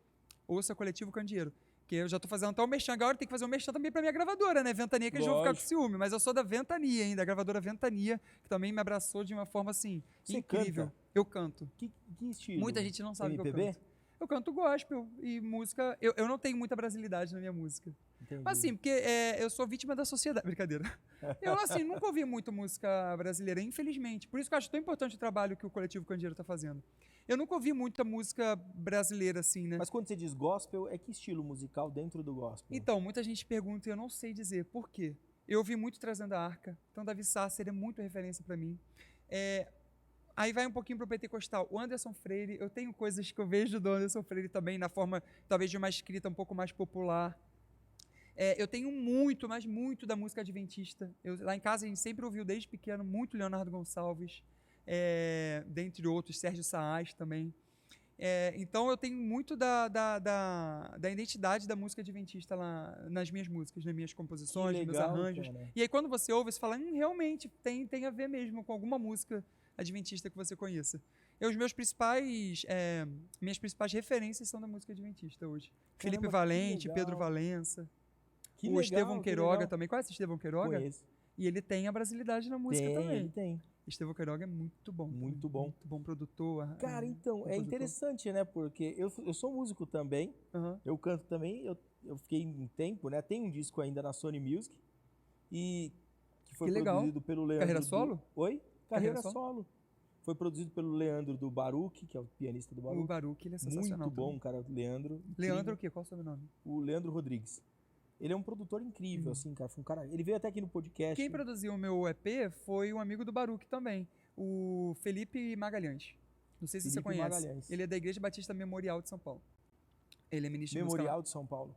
ouça o Coletivo Candeeiro. Que eu já tô fazendo até o merchan, agora tem que fazer um merchan também pra minha gravadora, né? Ventania, que eles vão ficar com ciúme, mas eu sou da Ventania ainda, a gravadora Ventania, que também me abraçou de uma forma, assim, Você incrível. canta? Eu canto. Que estilo? Muita gente não sabe MPB? que eu canto. Eu canto gospel e música... Eu não tenho muita brasilidade na minha música. Entendi. Mas assim, porque eu sou vítima da sociedade. Brincadeira. Eu, assim, nunca ouvi muito música brasileira, infelizmente. Por isso que eu acho tão importante o trabalho que o Coletivo Candeeiro está fazendo. Eu nunca ouvi muita música brasileira, assim, né? Mas quando você diz gospel, é que estilo musical dentro do gospel? Então, muita gente pergunta e eu não sei dizer por quê. Eu ouvi muito Trazendo a Arca, então Davi Sasser é muito referência para mim. Aí vai um pouquinho pro pentecostal. O Anderson Freire, eu tenho coisas que eu vejo do Anderson Freire também, na forma, talvez, de uma escrita um pouco mais popular. Eu tenho muito, mas muito da música adventista. Lá em casa a gente sempre ouviu desde pequeno muito Leonardo Gonçalves, dentre outros, Sérgio Saaz também. Então eu tenho muito da identidade da música adventista lá nas minhas músicas, nas minhas composições, nos meus arranjos. Cara. E aí quando você ouve, você fala, realmente tem a ver mesmo com alguma música adventista que você conheça. Minhas principais referências são da música adventista hoje. Caramba, Felipe Valente, Pedro Valença. Estevão Queiroga também. Conhece Estevão Queiroga? Conheço. E ele tem a brasilidade na música também. Ele tem. Estevão Queiroga é muito bom. Muito bom. Muito bom produtor. Cara, então, é interessante, né? Porque eu sou músico também. Uhum. Eu canto também. Eu fiquei um tempo, né? Tem um disco ainda na Sony Music. E que foi produzido pelo Leandro. Carreira solo? Oi? Carreira solo. Foi produzido pelo Leandro do Baruch, que é o pianista do Baruch. O Baruch, ele é sensacional. Muito bom, cara. Leandro. Leandro o quê? Qual é o sobrenome? O Leandro Rodrigues. Ele é um produtor incrível, assim, cara. Foi um cara. Ele veio até aqui no podcast. Quem produziu o meu EP foi um amigo do Baruch também, o Felipe Magalhães. Não sei se você conhece. Magalhães. Ele é da Igreja Batista Memorial de São Paulo. Ele é ministro Memorial de São Paulo.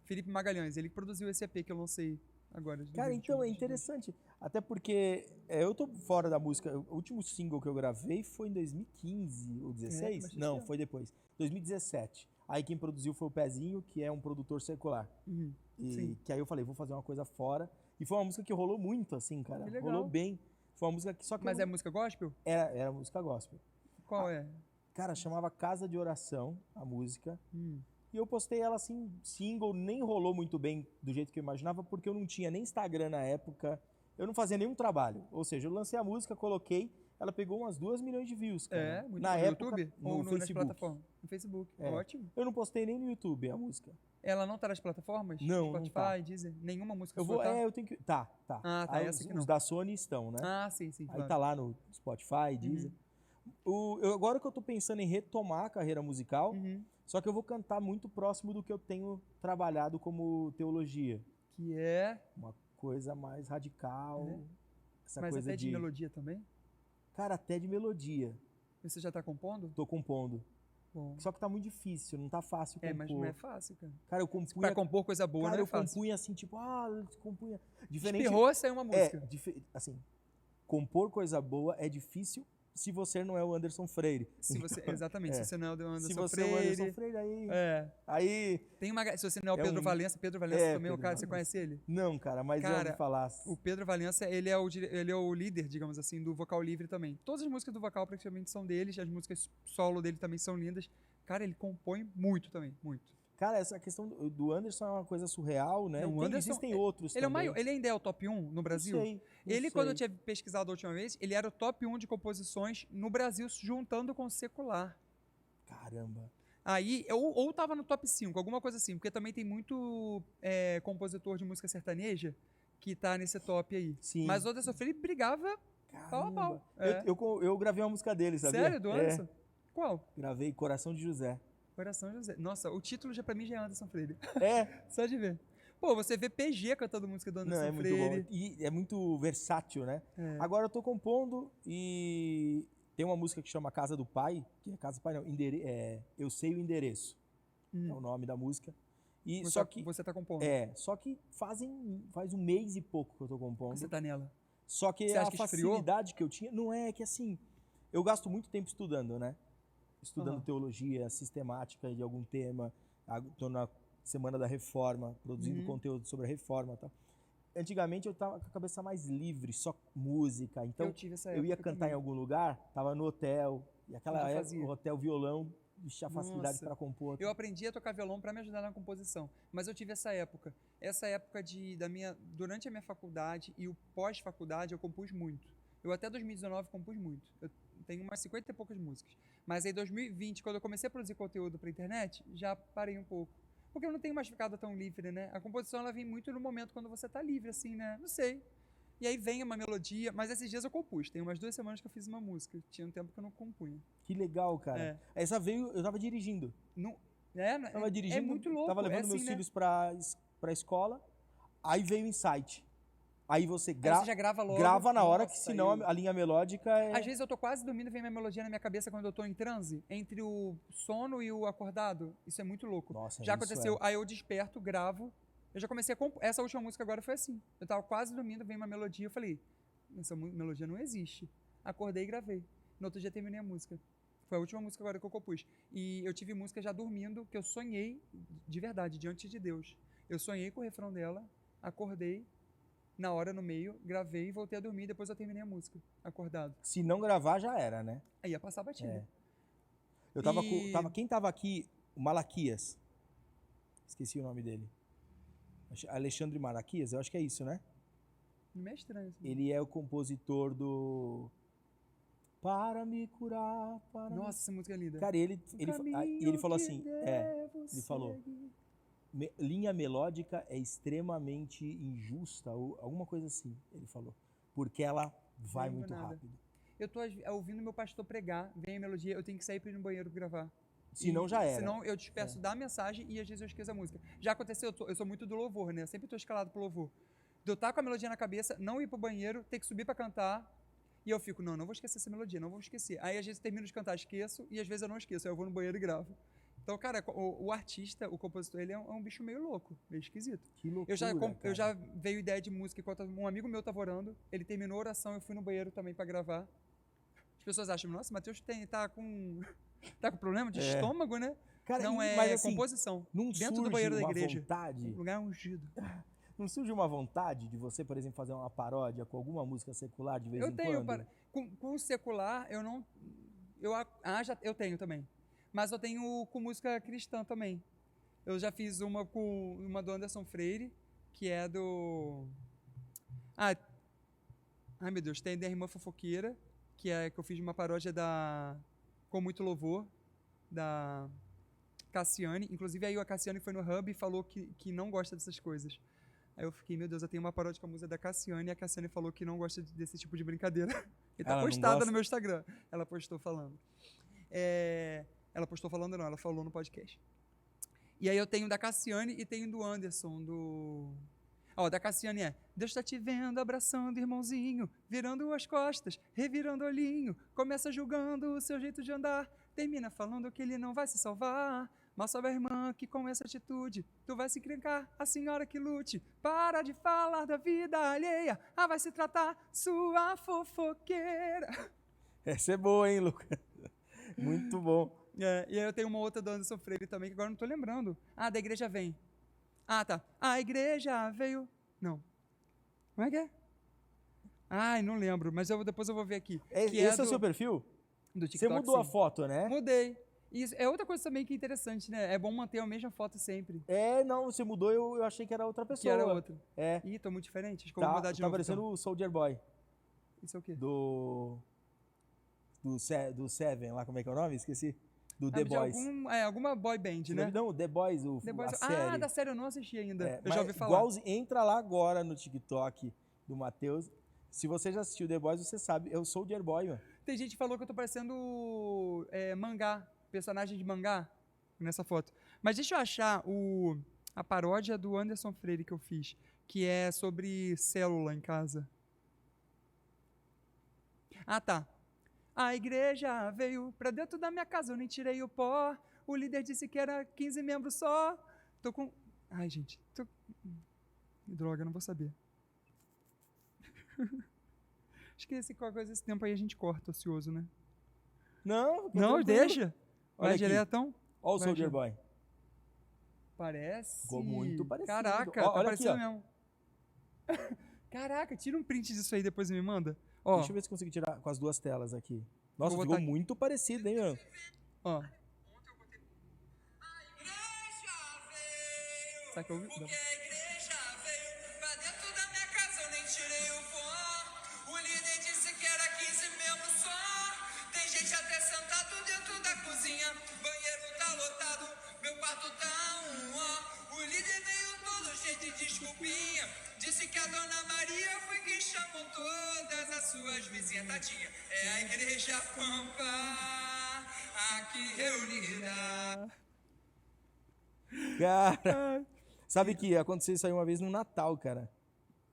Felipe Magalhães. Ele produziu esse EP que eu lancei agora. Cara, então é interessante. Até porque eu tô fora da música. O último single que eu gravei foi em 2015 ou 2016? Não, foi depois. 2017. Aí quem produziu foi o Pezinho, que é um produtor secular. Uhum. Que aí eu falei, vou fazer uma coisa fora. E foi uma música que rolou muito, assim, cara. Rolou bem. Foi uma música que só que. Mas é música gospel? Era música gospel. Qual é? Cara, chamava Casa de Oração, a música. E eu postei ela assim, single, nem rolou muito bem do jeito que eu imaginava, porque eu não tinha nem Instagram na época. Eu não fazia nenhum trabalho. Ou seja, eu lancei a música, coloquei, ela pegou umas 2 milhões de views, cara. Muito na no época, YouTube? no Ou Facebook. nas plataformas? No Facebook. Ótimo. Eu não postei nem no YouTube a música. Ela não tá nas plataformas? Não, Spotify, não tá. Deezer? Nenhuma música Eu sua tá? eu tenho que... Tá. Ah, tá, essa que não. Os da Sony estão, né? Ah, sim, Aí claro. tá lá no Spotify, Deezer. Agora que eu tô pensando em retomar a carreira musical, só que eu vou cantar muito próximo do que eu tenho trabalhado como teologia. Que é? Uma coisa mais radical. Essa Mas coisa até de melodia também? Cara, até de melodia. Você já tá compondo? Tô compondo. Bom. Só que tá muito difícil, não tá fácil compor. Mas não é fácil, cara. Cara, eu compunha... Pra compor coisa boa cara, não é fácil. eu compunha assim, tipo, compunha... Diferente... Espirrou, saiu uma música. Assim, compor coisa boa é difícil se você não é o Anderson Freire. Exatamente, se você não é o Anderson Freire. Se você é o Anderson Freire, aí... Aí... Se você não é o Pedro Valença, Pedro Valença também é o cara, você conhece ele? Não, cara, mas eu ouvi falar. O Pedro Valença, ele é o líder, digamos assim, do Vocal Livre também. Todas as músicas do Vocal praticamente são deles, as músicas solo dele também são lindas. Cara, ele compõe muito também, muito. Cara, essa questão do Anderson é uma coisa surreal, né? Existem outros ele também. Ele ainda é o top 1 no Brasil? Não sei. Quando eu tinha pesquisado a última vez, ele era o top 1 de composições no Brasil, juntando com o secular. Caramba. Aí, ou tava no top 5, alguma coisa assim, porque também tem muito compositor de música sertaneja que tá nesse top aí. Sim. Mas o Anderson Freire brigava pau a pau. Eu gravei uma música dele, sabia? Sério? Do Anderson? Qual? Gravei Coração de José. Coração de José. Nossa, o título já pra mim já é Anderson Freire. Só de ver. Pô, você vê PG cantando música do Anderson Freire. Muito bom. E é muito versátil, né? Agora eu tô compondo e tem uma música que chama Casa do Pai, que é Casa do Pai não, Eu Sei o Endereço. É o nome da música. E você tá compondo? Só que faz um mês e pouco que eu tô compondo. Você tá nela. Só que a facilidade que eu tinha, não é que assim, eu gasto muito tempo estudando, né? Estudando teologia sistemática de algum tema. Estou na Semana da Reforma, produzindo conteúdo sobre a Reforma e tal. Antigamente eu estava com a cabeça mais livre, só música. Então eu ia cantar em algum lugar, estava no hotel, e aquela época, o hotel violão, a facilidade para compor. Eu aprendi a tocar violão para me ajudar na composição, mas eu tive essa época durante a minha faculdade e o pós-faculdade eu compus muito. Eu até 2019 compus muito. tenho umas 50 e poucas músicas. Mas aí, em 2020, quando eu comecei a produzir conteúdo pra internet, já parei um pouco. Porque eu não tenho mais ficado tão livre, né? A composição, ela vem muito no momento quando você tá livre, assim, né? Não sei. E aí vem uma melodia, mas esses dias eu compus. Tem umas 2 semanas que eu fiz uma música. Tinha um tempo que eu não compunha. Que legal, cara. Essa veio, eu tava dirigindo. Não, Tava dirigindo, é muito louco. tava levando é assim, meus né? filhos pra escola, aí veio o insight. Aí você Aí você já grava logo. grava na hora, Nossa, que senão a linha melódica é... Às vezes eu tô quase dormindo e vem minha melodia na minha cabeça quando eu tô em transe, entre o sono e o acordado. Isso é muito louco. Nossa, Já isso aconteceu, aí eu desperto, gravo. Eu já comecei a essa última música agora foi assim. Eu tava quase dormindo, vem uma melodia, eu falei, essa melodia não existe. Acordei e gravei. No outro dia terminei a música. Foi a última música agora que eu compus. E eu tive música já dormindo, que eu sonhei, de verdade, diante de Deus. Eu sonhei com o refrão dela, acordei, na hora, no meio, gravei, voltei a dormir, depois eu terminei a música, acordado. Se não gravar, já era, né? Aí ia passar a batida. Eu quem tava aqui, o Malaquias. Esqueci o nome dele. Alexandre Malaquias, eu acho que é isso, né? Não é estranho. Assim. Ele é o compositor do... Para me curar, Nossa, essa música é linda. Cara, ele falou assim, ele falou, linha melódica é extremamente injusta, ou alguma coisa assim, ele falou, porque ela vai muito rápido. Eu tô ouvindo meu pastor pregar, vem a melodia, eu tenho que sair para ir no banheiro gravar. Senão já era. Senão eu disperso da mensagem e às vezes eu esqueço a música. Já aconteceu, eu sou muito do louvor, né? Eu sempre tô escalado pro louvor. De eu estar com a melodia na cabeça, não ir pro banheiro, ter que subir para cantar, e eu fico, não vou esquecer essa melodia, não vou esquecer. Aí às vezes eu termino de cantar, esqueço, e às vezes eu não esqueço, aí eu vou no banheiro e gravo. Então, cara, o artista, o compositor, ele é um bicho meio louco, meio esquisito. Que loucura, eu já veio ideia de música enquanto um amigo meu tava orando, ele terminou a oração, eu fui no banheiro também para gravar. As pessoas acham, nossa, Matheus tá com problema de estômago, né? Cara, não é mas, assim, composição. Não dentro do banheiro da igreja. Vontade, um lugar ungido. Não surge uma vontade de você, por exemplo, fazer uma paródia com alguma música secular de vez em quando? Com secular, eu não... eu tenho também. Mas eu tenho com música cristã também. Eu já fiz uma com uma do Anderson Freire, que é do... Ai, meu Deus, tem da Irmã Fofoqueira, que eu fiz uma paródia Com Muito Louvor, da Cassiane. Inclusive, aí a Cassiane foi no Hub e falou que não gosta dessas coisas. Aí eu fiquei, meu Deus, eu tenho uma paródia com a música da Cassiane e a Cassiane falou que não gosta desse tipo de brincadeira. E tá postada no meu Instagram. Ela postou falando. Ela postou falando não, ela falou no podcast. E aí eu tenho da Cassiane e tenho do Anderson, da Cassiane Deus tá te vendo, abraçando irmãozinho, virando as costas, revirando o olhinho, começa julgando o seu jeito de andar, termina falando que ele não vai se salvar. Mas sabe a irmã que com essa atitude tu vai se encrencar, a senhora que lute, para de falar da vida alheia, vai se tratar sua fofoqueira. Essa é boa, hein, Lucas? Muito bom. E aí eu tenho uma outra do Anderson Freire também, que agora não tô lembrando. Da Igreja Vem. Tá. A igreja veio... Não. Como é que é? Ai, não lembro, mas depois eu vou ver aqui. Esse é o seu perfil? Do TikTok, você mudou a foto, né? Mudei. Isso é outra coisa também que é interessante, né? É bom manter a mesma foto sempre. Não, você mudou, eu achei que era outra pessoa. Que era outra. É. Ih, tô muito diferente. Acho que eu vou mudar de novo. Tá parecendo o Soulja Boy. Isso é o quê? Do Seven, lá, como é que é o nome? Esqueci. Do The Boys. Alguma boy band, né? Não, The Boys, a série. Da série eu não assisti ainda. Eu já ouvi falar. Entra lá agora no TikTok do Matheus. Se você já assistiu The Boys, você sabe. Eu sou o Soulja Boy, mano. Tem gente que falou que eu tô parecendo mangá. Personagem de mangá nessa foto. Mas deixa eu achar a paródia do Anderson Freire que eu fiz, que é sobre célula em casa. Tá. A igreja veio pra dentro da minha casa, eu nem tirei o pó. O líder disse que era 15 membros só. Tô com... Ai, gente. Droga, não vou saber. Esqueci qualquer coisa desse tempo aí, a gente corta, ocioso, né? Não, deixa. Vai diretão. Olha o Soulja Boy. Parece. Ficou muito parecido. Caraca, tá parecendo mesmo. Caraca, tira um print disso aí depois e me manda. Deixa eu ver se consigo tirar com as duas telas aqui. Nossa, ficou muito parecido, hein, meu? Será que eu ouvi? chamou todas as suas vizinhas, tadinha. É a igreja Pampa aqui reunida. Cara, sabe que aconteceu isso aí uma vez no Natal, cara.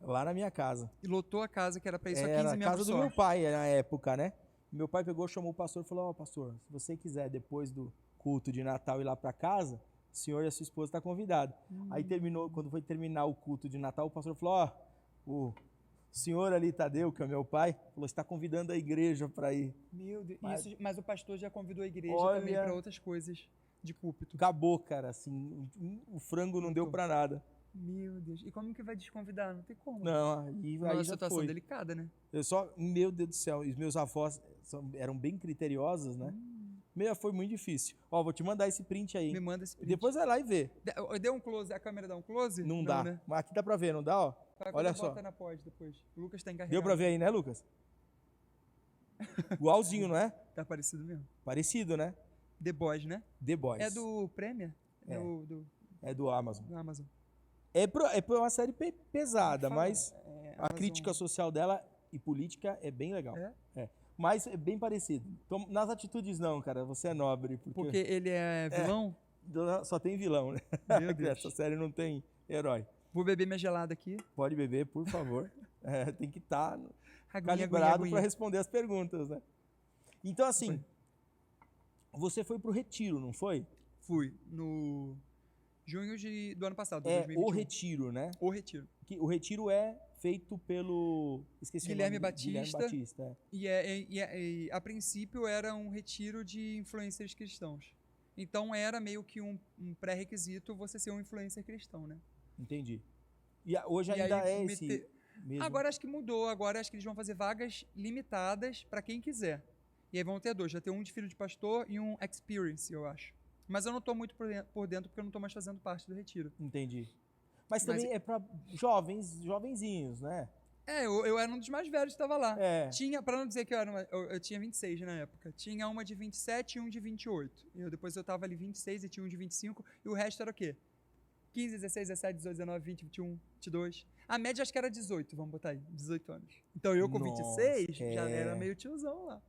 Lá na minha casa. E lotou a casa que era pra isso há Era 15 a membros casa do só. meu pai na época, né? Meu pai pegou, chamou o pastor e falou: ó, pastor, se você quiser depois do culto de Natal ir lá pra casa, o senhor e a sua esposa estão convidados. Aí terminou, quando foi terminar o culto de Natal, o pastor falou: ó, o senhor ali, Tadeu, que é meu pai, falou: está convidando a igreja para ir. Meu Deus. Mas- Mas o pastor já convidou a igreja Olha- também pra outras coisas de púlpito. Acabou, cara, assim, o frango não deu pra nada. Meu Deus. E como que vai desconvidar? Não tem como. Não, aí Uma já situação foi. delicada, né? Eu só, meu Deus do céu, os meus avós eram bem criteriosos, né? Meu, foi muito difícil. Ó, vou te mandar esse print aí. Me manda esse print. Depois vai lá e vê. Deu um close, a câmera dá um close? Não dá. Né? Mas aqui dá pra ver, não dá, ó? Qualquer Olha coisa só. Bota na pós depois. O Lucas tá encarregado. Deu pra ver aí, né, Lucas? Igualzinho, não é? Tá parecido mesmo. Parecido, né? The Boys, né? The Boys. É do Premier? É. Do É do Amazon. Amazon. É uma série pesada, Fala, mas a Amazon. crítica social dela e política é bem legal. É? Mas é bem parecido. Então, nas atitudes não, cara. Você é nobre. Porque ele é vilão? Só tem vilão, né? Meu Deus. Essa série não tem herói. Vou beber minha gelada aqui. Pode beber, por favor. Tem que estar Aguinha, calibrado aguinha. para responder as perguntas, né? Então, assim, você foi pro retiro, não foi? Fui no junho do ano passado, É 2021. o retiro, né? O retiro. O retiro é feito pelo... Esqueci Guilherme o nome. Guilherme Batista. Batista, E a princípio era um retiro de influencers cristãos. Então era meio que um pré-requisito você ser um influencer cristão, né? Entendi. E hoje E ainda aí, é me esse te- mesmo? Agora acho que mudou. Agora acho que eles vão fazer vagas limitadas para quem quiser. E aí vão ter dois. Já tem um de filho de pastor e um experience, eu acho. Mas eu não tô muito por dentro porque eu não tô mais fazendo parte do retiro. Entendi. Mas também é para jovenzinhos, né? Eu era um dos mais velhos que estava lá. É. Tinha, para não dizer que eu tinha 26 na época. Tinha uma de 27 e um de 28. Depois eu tava ali 26 e tinha um de 25. E o resto era o quê? 15, 16, 17, 18, 19, 20, 21, 22. A média acho que era 18, vamos botar aí. 18 anos. Então eu com Nossa, 26 já era meio tiozão lá.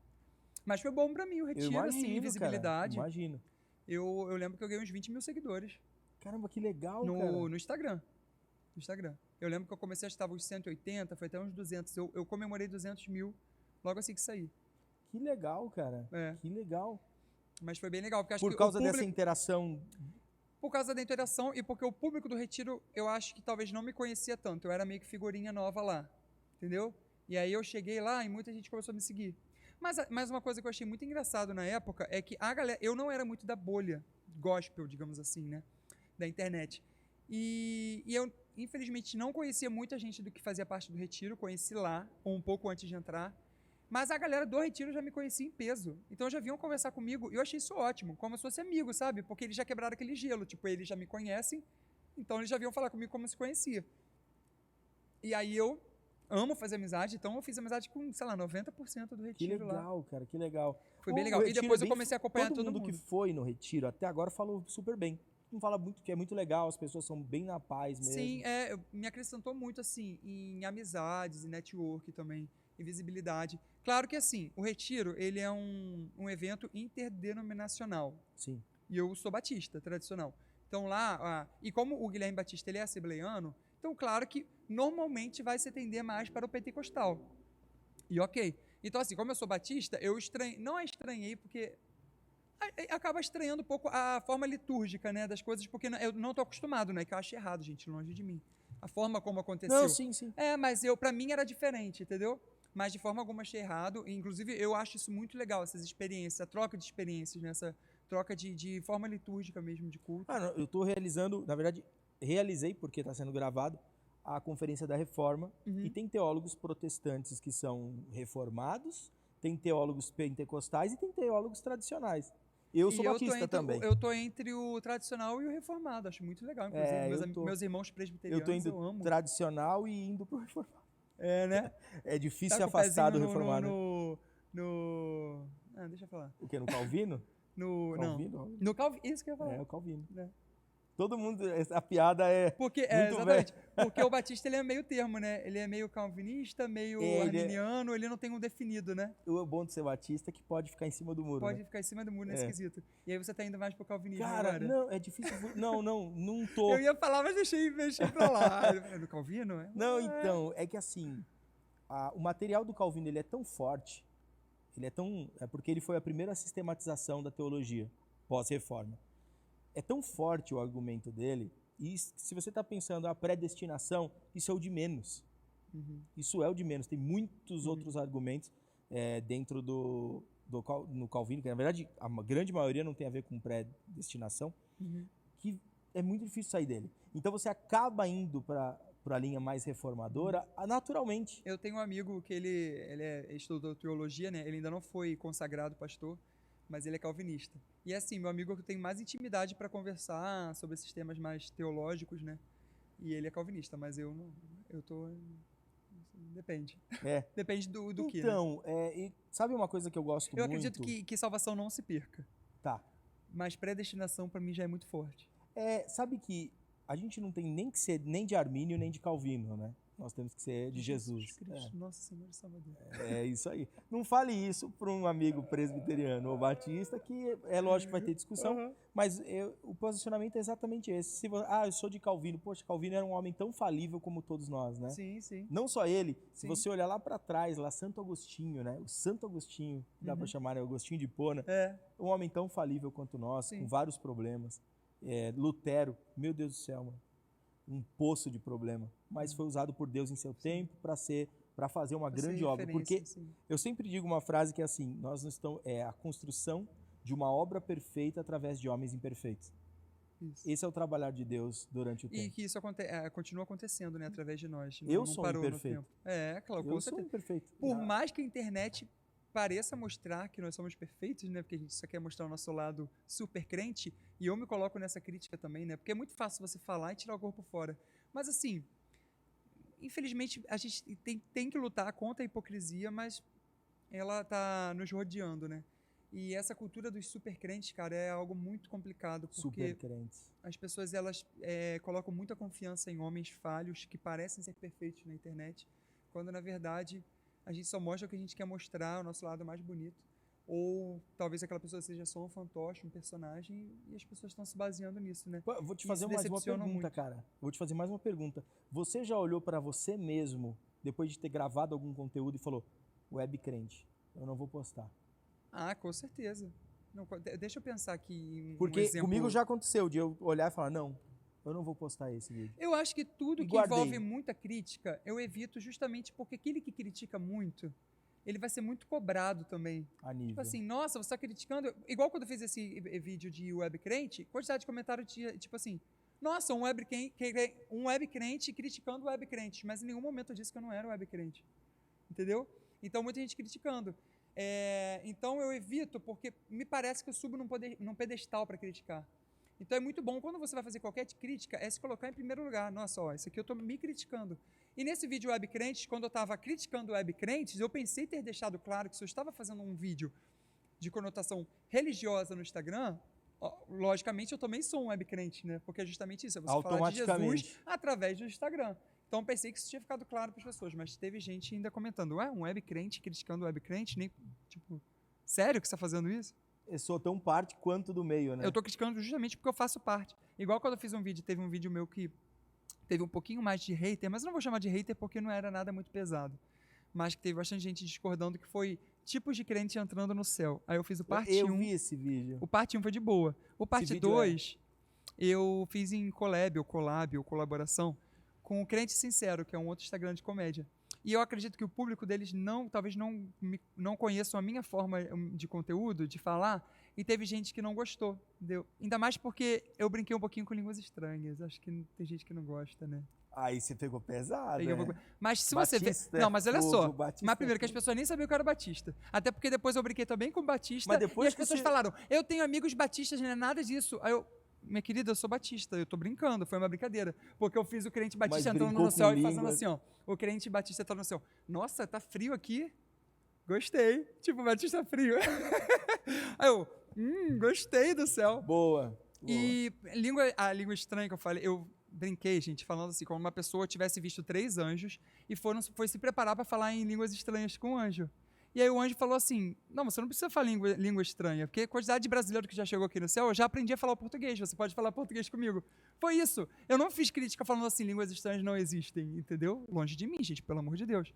Mas foi bom pra mim o Eu retiro, imagino, assim, visibilidade. Cara, imagino. Eu lembro que eu ganhei uns 20 mil seguidores Caramba, que legal, cara. no Instagram. No Instagram. Eu lembro que eu comecei, acho que estava uns 180, foi até uns 200. Eu comemorei 200 mil logo assim que saí. Que legal, cara. É. Que legal. Mas foi bem legal, porque acho Por que causa o dessa público, interação. por causa da interação e porque o público do retiro, eu acho que talvez não me conhecia tanto. Eu era meio que figurinha nova lá, entendeu? E aí eu cheguei lá e muita gente começou a me seguir. Mas uma coisa que eu achei muito engraçado na época é que a galera, eu não era muito da bolha gospel, digamos assim, né, da internet. E eu, infelizmente, não conhecia muita gente do que fazia parte do retiro, conheci lá, ou um pouco antes de entrar. Mas a galera do retiro já me conhecia em peso. Então já vinham conversar comigo e eu achei isso ótimo, como se fosse amigo, sabe? Porque eles já quebraram aquele gelo. Tipo, eles já me conhecem, então eles já vinham falar comigo como se conhecia. E aí eu amo fazer amizade, então eu fiz amizade com, sei lá, 90% do Que retiro lá. legal, cara, que legal. Foi bem O legal. E retiro depois é eu bem- comecei a acompanhar todo mundo mundo. que foi no retiro até agora falou super bem. Não fala muito que é muito legal, as pessoas são bem na paz mesmo. Sim, me acrescentou muito, assim, em amizades, em network também, em visibilidade. Claro que, assim, o retiro, ele é um evento interdenominacional. Sim. E eu sou batista, tradicional. Então lá, e como o Guilherme Batista ele é assembleiano, então claro que normalmente vai se tender mais para o pentecostal. E ok. Então assim, como eu sou batista, eu não estranhei porque acaba estranhando um pouco a forma litúrgica, né, das coisas, porque eu não estou acostumado, né, que eu acho errado, gente, longe de mim. A forma como aconteceu. Não, sim, sim. Mas para mim era diferente, entendeu? Mas de forma alguma achei errado. E, inclusive, eu acho isso muito legal, essas experiências, a troca de experiências, né? Essa troca de forma litúrgica mesmo, de culto. Não, eu estou realizando, na verdade, realizei, porque está sendo gravado, a Conferência da Reforma. Uhum. E tem teólogos protestantes que são reformados, tem teólogos pentecostais e tem teólogos tradicionais. Eu sou batista também. Eu tô entre o tradicional e o reformado, acho muito legal. Inclusive, meus irmãos presbiterianos, eu tô indo amo. tradicional e indo pro reformado. Né? É difícil Tá se com o afastar do pezinho reformado. deixa eu falar. O quê? No Calvino? Não. Calvino? No Calvino, isso que eu ia falar. É, o Calvino. Né? Todo mundo, a piada é Porque, muito exatamente. Porque o Batista, ele é meio termo, né? Ele é meio calvinista, meio Ele é- arminiano, ele não tem um definido, né? O bom de ser batista é que pode ficar em cima do muro, Pode né? ficar em cima do muro nesse É. quesito. E aí você tá indo mais pro calvinismo Cara, agora. não, é difícil. Não tô. Eu ia falar, mas deixei pra lá. É do Calvino? É? Não, então, é que assim, o material do Calvino ele é tão forte, é porque ele foi a primeira sistematização da teologia pós-reforma. É tão forte o argumento dele, e se você está pensando a predestinação, isso é o de menos. Uhum. Isso é o de menos. Tem muitos outros argumentos dentro no Calvino, que na verdade a grande maioria não tem a ver com predestinação, Uhum. que é muito difícil sair dele. Então você acaba indo para a linha mais reformadora naturalmente. Eu tenho um amigo que ele estudou teologia, né? Ele ainda não foi consagrado pastor, mas ele é calvinista. E assim, meu amigo que eu tenho mais intimidade para conversar sobre esses temas mais teológicos, né? E ele é calvinista, mas eu não, eu tô depende. É. Depende do que, né? Então, e sabe uma coisa que eu gosto Eu muito? acredito que salvação não se perca, Tá. mas predestinação para mim já é muito forte. Sabe que a gente não tem nem que ser nem de Armínio nem de Calvino, né? Nós temos que ser de Jesus. Cristo, Nossa Senhora e Salvador. É isso aí. Não fale isso para um amigo presbiteriano ou batista, que é lógico que vai ter discussão, Uhum. mas o posicionamento é exatamente esse. Eu sou de Calvino. Poxa, Calvino era um homem tão falível como todos nós, né? Sim, sim. Não só ele, se Sim. você olhar lá para trás, lá Santo Agostinho, né? O Santo Agostinho, dá para chamar, né? Agostinho de Hipona, um homem tão falível quanto nós, Sim. com vários problemas. Lutero, meu Deus do céu, mano, um poço de problema, mas foi usado por Deus em seu tempo para fazer uma grande obra, porque eu sempre digo uma frase que é assim: nós não estamos a construção de uma obra perfeita através de homens imperfeitos. Isso. Esse é o trabalhar de Deus durante o tempo. E que isso continua acontecendo, né, através de nós. Eu sou imperfeito. Claro, com Eu certeza. sou imperfeito. Por mais que a internet pareça mostrar que nós somos perfeitos, né, porque a gente só quer mostrar o nosso lado super crente, e eu me coloco nessa crítica também, né, porque é muito fácil você falar e tirar o corpo fora. Mas assim, infelizmente a gente tem que lutar contra a hipocrisia, mas ela tá nos rodeando, né? E essa cultura dos super crentes, cara, é algo muito complicado, porque Super crentes. as pessoas elas colocam muita confiança em homens falhos que parecem ser perfeitos na internet, quando na verdade a gente só mostra o que a gente quer mostrar, o nosso lado mais bonito. Ou talvez aquela pessoa seja só um fantoche, um personagem, e as pessoas estão se baseando nisso, né? Pô, vou te fazer mais uma pergunta, muito. Cara. Vou te fazer mais uma pergunta. Você já olhou para você mesmo, depois de ter gravado algum conteúdo, e falou: web crente, eu não vou postar? Ah, com certeza. Não, deixa eu pensar aqui Porque comigo já aconteceu de eu olhar e falar: não, eu não vou postar esse vídeo. Eu acho que tudo que envolve muita crítica, eu evito justamente porque aquele que critica muito, ele vai ser muito cobrado também. A nível. Tipo assim, nossa, você está criticando... Igual quando eu fiz esse vídeo de web crente, quantidade de comentários tinha, tipo assim, nossa, um web crente criticando web crente, mas em nenhum momento eu disse que eu não era web crente. Entendeu? Então, muita gente criticando. Então, eu evito porque me parece que eu subo num pedestal para criticar. Então, é muito bom, quando você vai fazer qualquer crítica, se colocar em primeiro lugar. Nossa, ó, isso aqui eu estou me criticando. E nesse vídeo web crentes, quando eu estava criticando web crentes, eu pensei ter deixado claro que se eu estava fazendo um vídeo de conotação religiosa no Instagram, logicamente eu também sou um web crente, né? Porque é justamente isso, é você falar de Jesus através do Instagram. Então pensei que isso tinha ficado claro para as pessoas, mas teve gente ainda comentando: um web crente criticando web crente? Nem, tipo, sério que você está fazendo isso? Eu sou tão parte quanto do meio, né? Eu estou criticando justamente porque eu faço parte. Igual quando eu fiz um vídeo, teve um vídeo meu que teve um pouquinho mais de hater, mas eu não vou chamar de hater porque não era nada muito pesado. Mas que teve bastante gente discordando, que foi tipos de crente entrando no céu. Aí eu fiz o parte 1. Eu vi esse vídeo. O parte 1 foi de boa. O parte 2, eu fiz em collab ou colaboração, com o Crente Sincero, que é um outro Instagram de comédia. E eu acredito que o público deles talvez não conheçam a minha forma de conteúdo, de falar, e teve gente que não gostou. Entendeu? Ainda mais porque eu brinquei um pouquinho com línguas estranhas. Acho que tem gente que não gosta, né? Aí você pegou pesado, Mas se você vê... Não, mas olha só. Mas primeiro que as pessoas nem sabiam que eu era batista. Até porque depois eu brinquei também com batista, e as pessoas falaram: eu tenho amigos batistas, não é nada disso. Aí eu... Minha querida, eu sou batista, eu tô brincando, foi uma brincadeira. Porque eu fiz o crente batista entrando no céu e fazendo assim, ó. O crente batista entrando no céu. Nossa, tá frio aqui? Gostei. Tipo, batista frio. Aí eu, gostei do céu. Boa. E a língua estranha que eu falei, eu brinquei, gente, falando assim, como uma pessoa tivesse visto 3 anjos e foi se preparar para falar em línguas estranhas com o anjo. E aí o anjo falou assim, não, você não precisa falar língua estranha, porque a quantidade de brasileiro que já chegou aqui no céu, eu já aprendi a falar português, você pode falar português comigo. Foi isso. Eu não fiz crítica falando assim, línguas estranhas não existem, entendeu? Longe de mim, gente, pelo amor de Deus.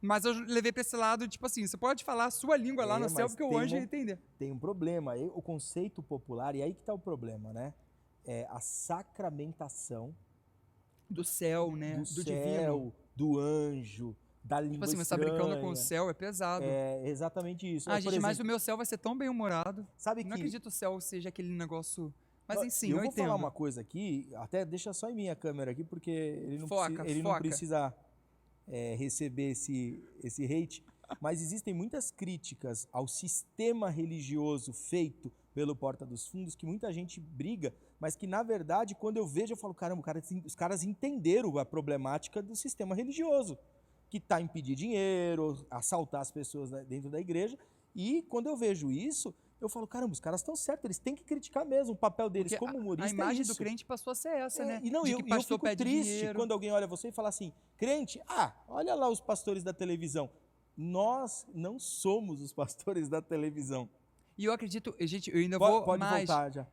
Mas eu levei para esse lado, tipo assim, você pode falar a sua língua lá no céu, porque o anjo ia entender. Tem um problema, o conceito popular, e aí que está o problema, né? É a sacramentação do céu, né? Do divino, do anjo, da língua tipo assim, estranha. Você tá brincando com o céu, é pesado. É exatamente isso. Gente, exemplo, mas o meu céu vai ser tão bem-humorado. Não acredito que o céu seja aquele negócio... Mas enfim, eu entendo. Eu vou falar uma coisa aqui, até deixa só em minha câmera aqui, porque ele não precisa receber esse hate. Mas existem muitas críticas ao sistema religioso feito pelo Porta dos Fundos, que muita gente briga, mas que, na verdade, quando eu vejo, eu falo, caramba, os caras entenderam a problemática do sistema religioso, que está em pedir dinheiro, assaltar as pessoas dentro da igreja, e quando eu vejo isso, eu falo, caramba, os caras estão certos, eles têm que criticar mesmo o papel deles. Porque como humorista. A imagem do crente passou a ser essa, né? E não, eu fico triste quando alguém olha você e fala assim, crente, olha lá os pastores da televisão. Nós não somos os pastores da televisão. E eu acredito, gente, eu ainda vou pode mais... voltar já.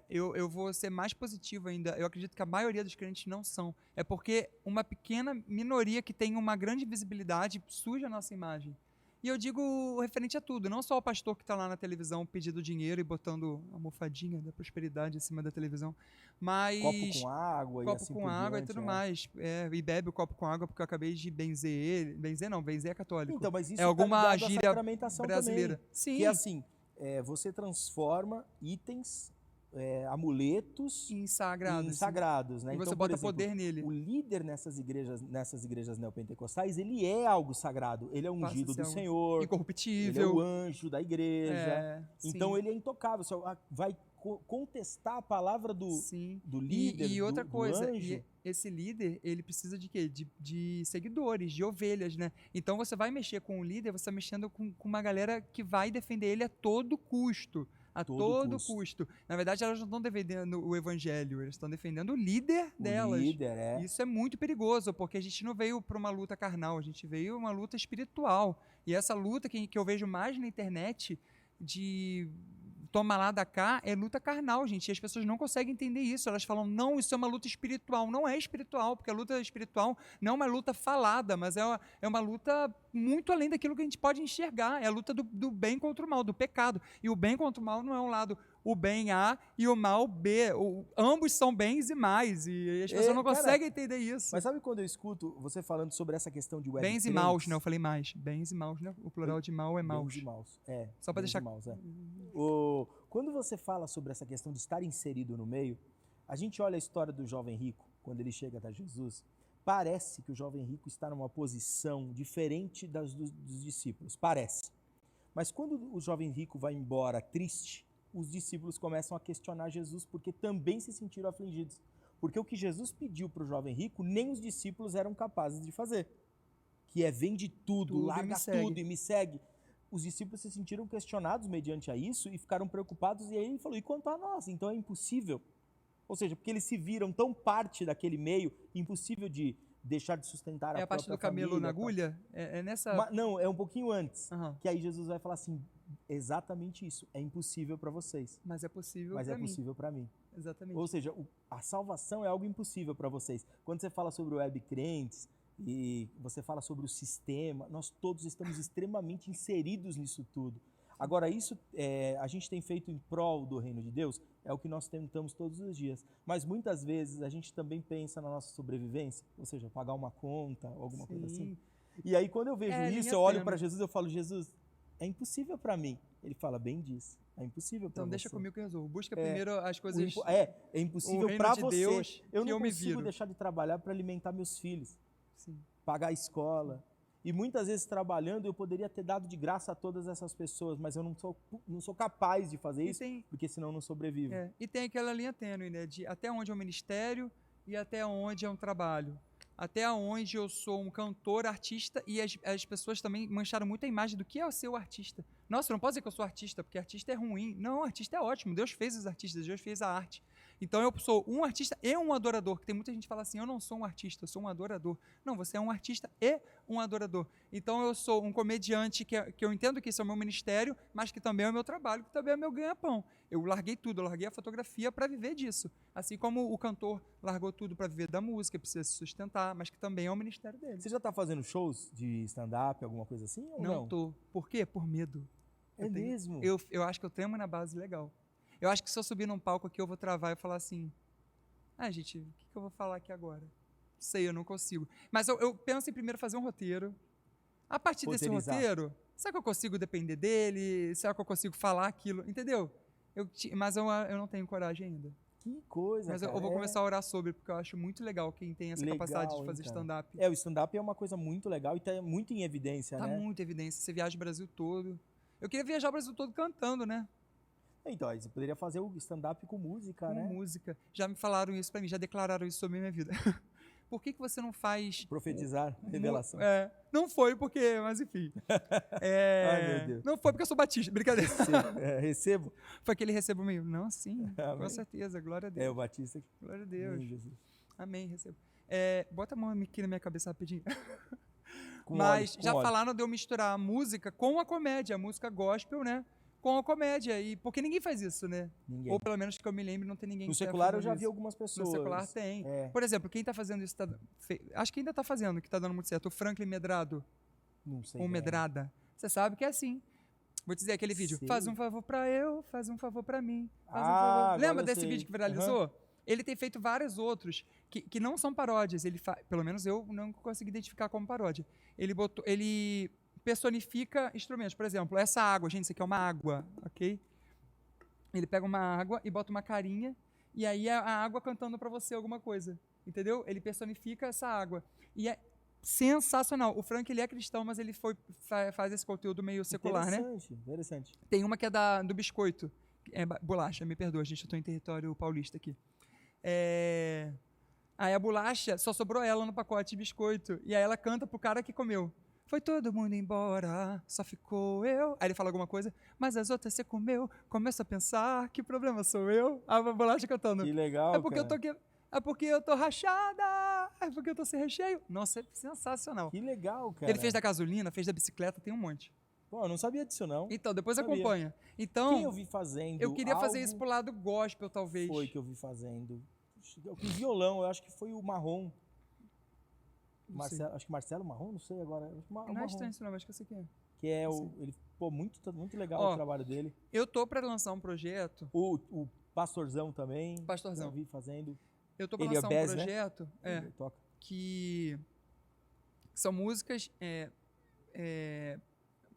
Eu vou ser mais positivo ainda. Eu acredito que a maioria dos crentes não são. É porque uma pequena minoria que tem uma grande visibilidade suja a nossa imagem. E eu digo referente a tudo, não só o pastor que está lá na televisão pedindo dinheiro e botando a almofadinha da prosperidade em cima da televisão, mas... Copo com água e assim por diante, e tudo mais. E bebe o copo com água porque eu acabei de benzer ele. Benzer é católico. Então, mas isso é alguma gíria brasileira. Também. Sim. Que é assim, você transforma itens... amuletos em sagrados, né? E você então, bota exemplo, poder nele. O líder nessas igrejas neopentecostais, ele é algo sagrado. Ele é ungido do Senhor. Incorruptível. Ele é o anjo da igreja. Então ele é intocável. Você vai contestar a palavra do líder, e outra coisa, do anjo. Esse líder, ele precisa de quê? De seguidores, de ovelhas, né? Então você vai mexer com o líder, você está mexendo com uma galera que vai defender ele a todo custo. A todo custo. Na verdade, elas não estão defendendo o evangelho, eles estão defendendo o líder delas. Isso é muito perigoso, porque a gente não veio para uma luta carnal, a gente veio uma luta espiritual. E essa luta que eu vejo mais na internet de toma lá da cá é luta carnal, gente. E as pessoas não conseguem entender isso. Elas falam, não, isso é uma luta espiritual. Não é espiritual, porque a luta espiritual não é uma luta falada, mas é uma luta muito além daquilo que a gente pode enxergar. É a luta do bem contra o mal, do pecado. E o bem contra o mal não é um lado o bem A e o mal B. Ambos são bens e mais. E as pessoas não conseguem entender isso. Mas sabe quando eu escuto você falando sobre essa questão de web bens e maus, né? Eu falei mais. Bens e maus, né? O plural de mal é maus. Bens e maus. Só para deixar... Maus, Quando você fala sobre essa questão de estar inserido no meio, a gente olha a história do jovem rico, quando ele chega até Jesus, parece que o jovem rico está numa posição diferente dos discípulos. Parece. Mas quando o jovem rico vai embora triste, os discípulos começam a questionar Jesus porque também se sentiram afligidos. Porque o que Jesus pediu para o jovem rico, nem os discípulos eram capazes de fazer. Que é vende tudo, larga tudo e me segue. Os discípulos se sentiram questionados mediante a isso e ficaram preocupados. E aí ele falou, e quanto a nós? Então é impossível. Ou seja, porque eles se viram tão parte daquele meio, impossível de deixar de sustentar a própria família. É a parte do camelo na agulha? É nessa... Não, é um pouquinho antes. Que aí Jesus vai falar assim, exatamente isso. É impossível para vocês. Mas é possível para mim. Mas é possível para mim. Exatamente. Ou seja, a salvação é algo impossível para vocês. Quando você fala sobre web crentes e você fala sobre o sistema, nós todos estamos extremamente inseridos nisso tudo. Agora, isso a gente tem feito em prol do reino de Deus, é o que nós tentamos todos os dias. Mas muitas vezes a gente também pensa na nossa sobrevivência, ou seja, pagar uma conta, alguma coisa assim. E aí quando eu vejo isso, eu olho para Jesus, eu falo, Jesus, é impossível para mim. Ele fala, bem disso, é impossível para você. Então deixa comigo que eu resolvo. Busca primeiro as coisas... É impossível para você. Deus, eu não consigo deixar de trabalhar para alimentar meus filhos. Sim. Pagar a escola. E muitas vezes trabalhando eu poderia ter dado de graça a todas essas pessoas, mas eu não sou capaz de fazer isso, porque senão eu não sobrevivo. E tem aquela linha tênue, né, de até onde é um ministério e até onde é um trabalho. Até onde eu sou um cantor, artista, e as pessoas também mancharam muito a imagem do que é o ser o artista. Nossa, eu não posso dizer que eu sou artista, porque artista é ruim. Não, artista é ótimo. Deus fez os artistas, Deus fez a arte. Então eu sou um artista e um adorador, que tem muita gente que fala assim, eu não sou um artista, eu sou um adorador. Não, você é um artista e um adorador. Então eu sou um comediante que eu entendo que isso é o meu ministério, mas que também é o meu trabalho, que também é o meu ganha-pão. Eu larguei tudo, eu larguei a fotografia para viver disso. Assim como o cantor largou tudo para viver da música, precisa se sustentar, mas que também é o ministério dele. Você já tá fazendo shows de stand-up, alguma coisa assim ou não? Não tô. Por quê? Por medo. É mesmo? Eu acho que eu tremo na base legal. Eu acho que se eu subir num palco aqui, eu vou travar e falar assim, gente, o que eu vou falar aqui agora? Sei, eu não consigo. Mas eu penso em primeiro fazer um roteiro. A partir desse roteiro, será que eu consigo depender dele? Será que eu consigo falar aquilo? Entendeu? Mas eu não tenho coragem ainda. Que coisa, Mas cara. eu vou começar a orar sobre, porque eu acho muito legal quem tem essa capacidade de fazer stand-up. O stand-up é uma coisa muito legal e tá muito em evidência, né? Tá muito em evidência. Você viaja o Brasil todo. Eu queria viajar o Brasil todo cantando, né? Então, aí você poderia fazer o stand-up com música, né? Com música. Já me falaram isso pra mim, já declararam isso sobre a minha vida. Por que você não faz... Profetizar, revelação. Não foi porque, mas enfim. Ai, meu Deus. Não foi porque eu sou batista, brincadeira. Recebo? Foi que ele recebeu meio. Não, sim, com certeza, glória a Deus. O batista. Glória a Deus. Jesus. Amém, recebo. Bota a mão aqui na minha cabeça rapidinho. Mas já falaram de eu misturar a música com a comédia, a música gospel, né? Com a comédia, porque ninguém faz isso, né? Ninguém. Ou pelo menos que eu me lembre, não tem ninguém no que secular eu já vi algumas pessoas. No secular tem. Por exemplo, quem tá fazendo isso, acho que ainda tá fazendo, que tá dando muito certo, o Franklin Medrado. Não sei. Ou Medrada. Você sabe que é assim. Vou te dizer aquele vídeo. Sei. Faz um favor pra eu, faz um favor pra mim. Faz um favor. Lembra desse vídeo que viralizou? Uhum. Ele tem feito vários outros que não são paródias. Pelo menos eu não consegui identificar como paródia. Ele personifica instrumentos. Por exemplo, essa água, gente, isso aqui é uma água, ok? Ele pega uma água e bota uma carinha, e aí a água cantando pra você alguma coisa, entendeu? Ele personifica essa água. E é sensacional. O Frank, ele é cristão, mas ele faz esse conteúdo meio secular, né? Interessante. Tem uma que é do biscoito. Bolacha, me perdoa, gente, eu tô em território paulista aqui. Aí a bolacha, só sobrou ela no pacote de biscoito, e aí ela canta pro cara que comeu. Foi todo mundo embora, só ficou eu. Aí ele fala alguma coisa, mas as outras você comeu. Começa a pensar, que problema sou eu? A bolacha cantando. Que legal, É porque eu tô rachada, é porque eu tô sem recheio. Nossa, é sensacional. Que legal, cara. Ele fez da gasolina, fez da bicicleta, tem um monte. Pô, eu não sabia disso, não. Então, depois acompanha. Então, quem eu vi fazendo eu queria fazer isso pro lado gospel, talvez. Foi que eu vi fazendo. Com violão, eu acho que foi o Marrom. Acho que Marcelo Marrom, não sei agora. Não é estranho isso não, acho que eu sei quem é. Que é muito legal o trabalho dele. Eu tô para lançar um projeto. O Pastorzão também. Pastorzão. Eu vi fazendo. Eu tô para lançar um projeto, né? Que são músicas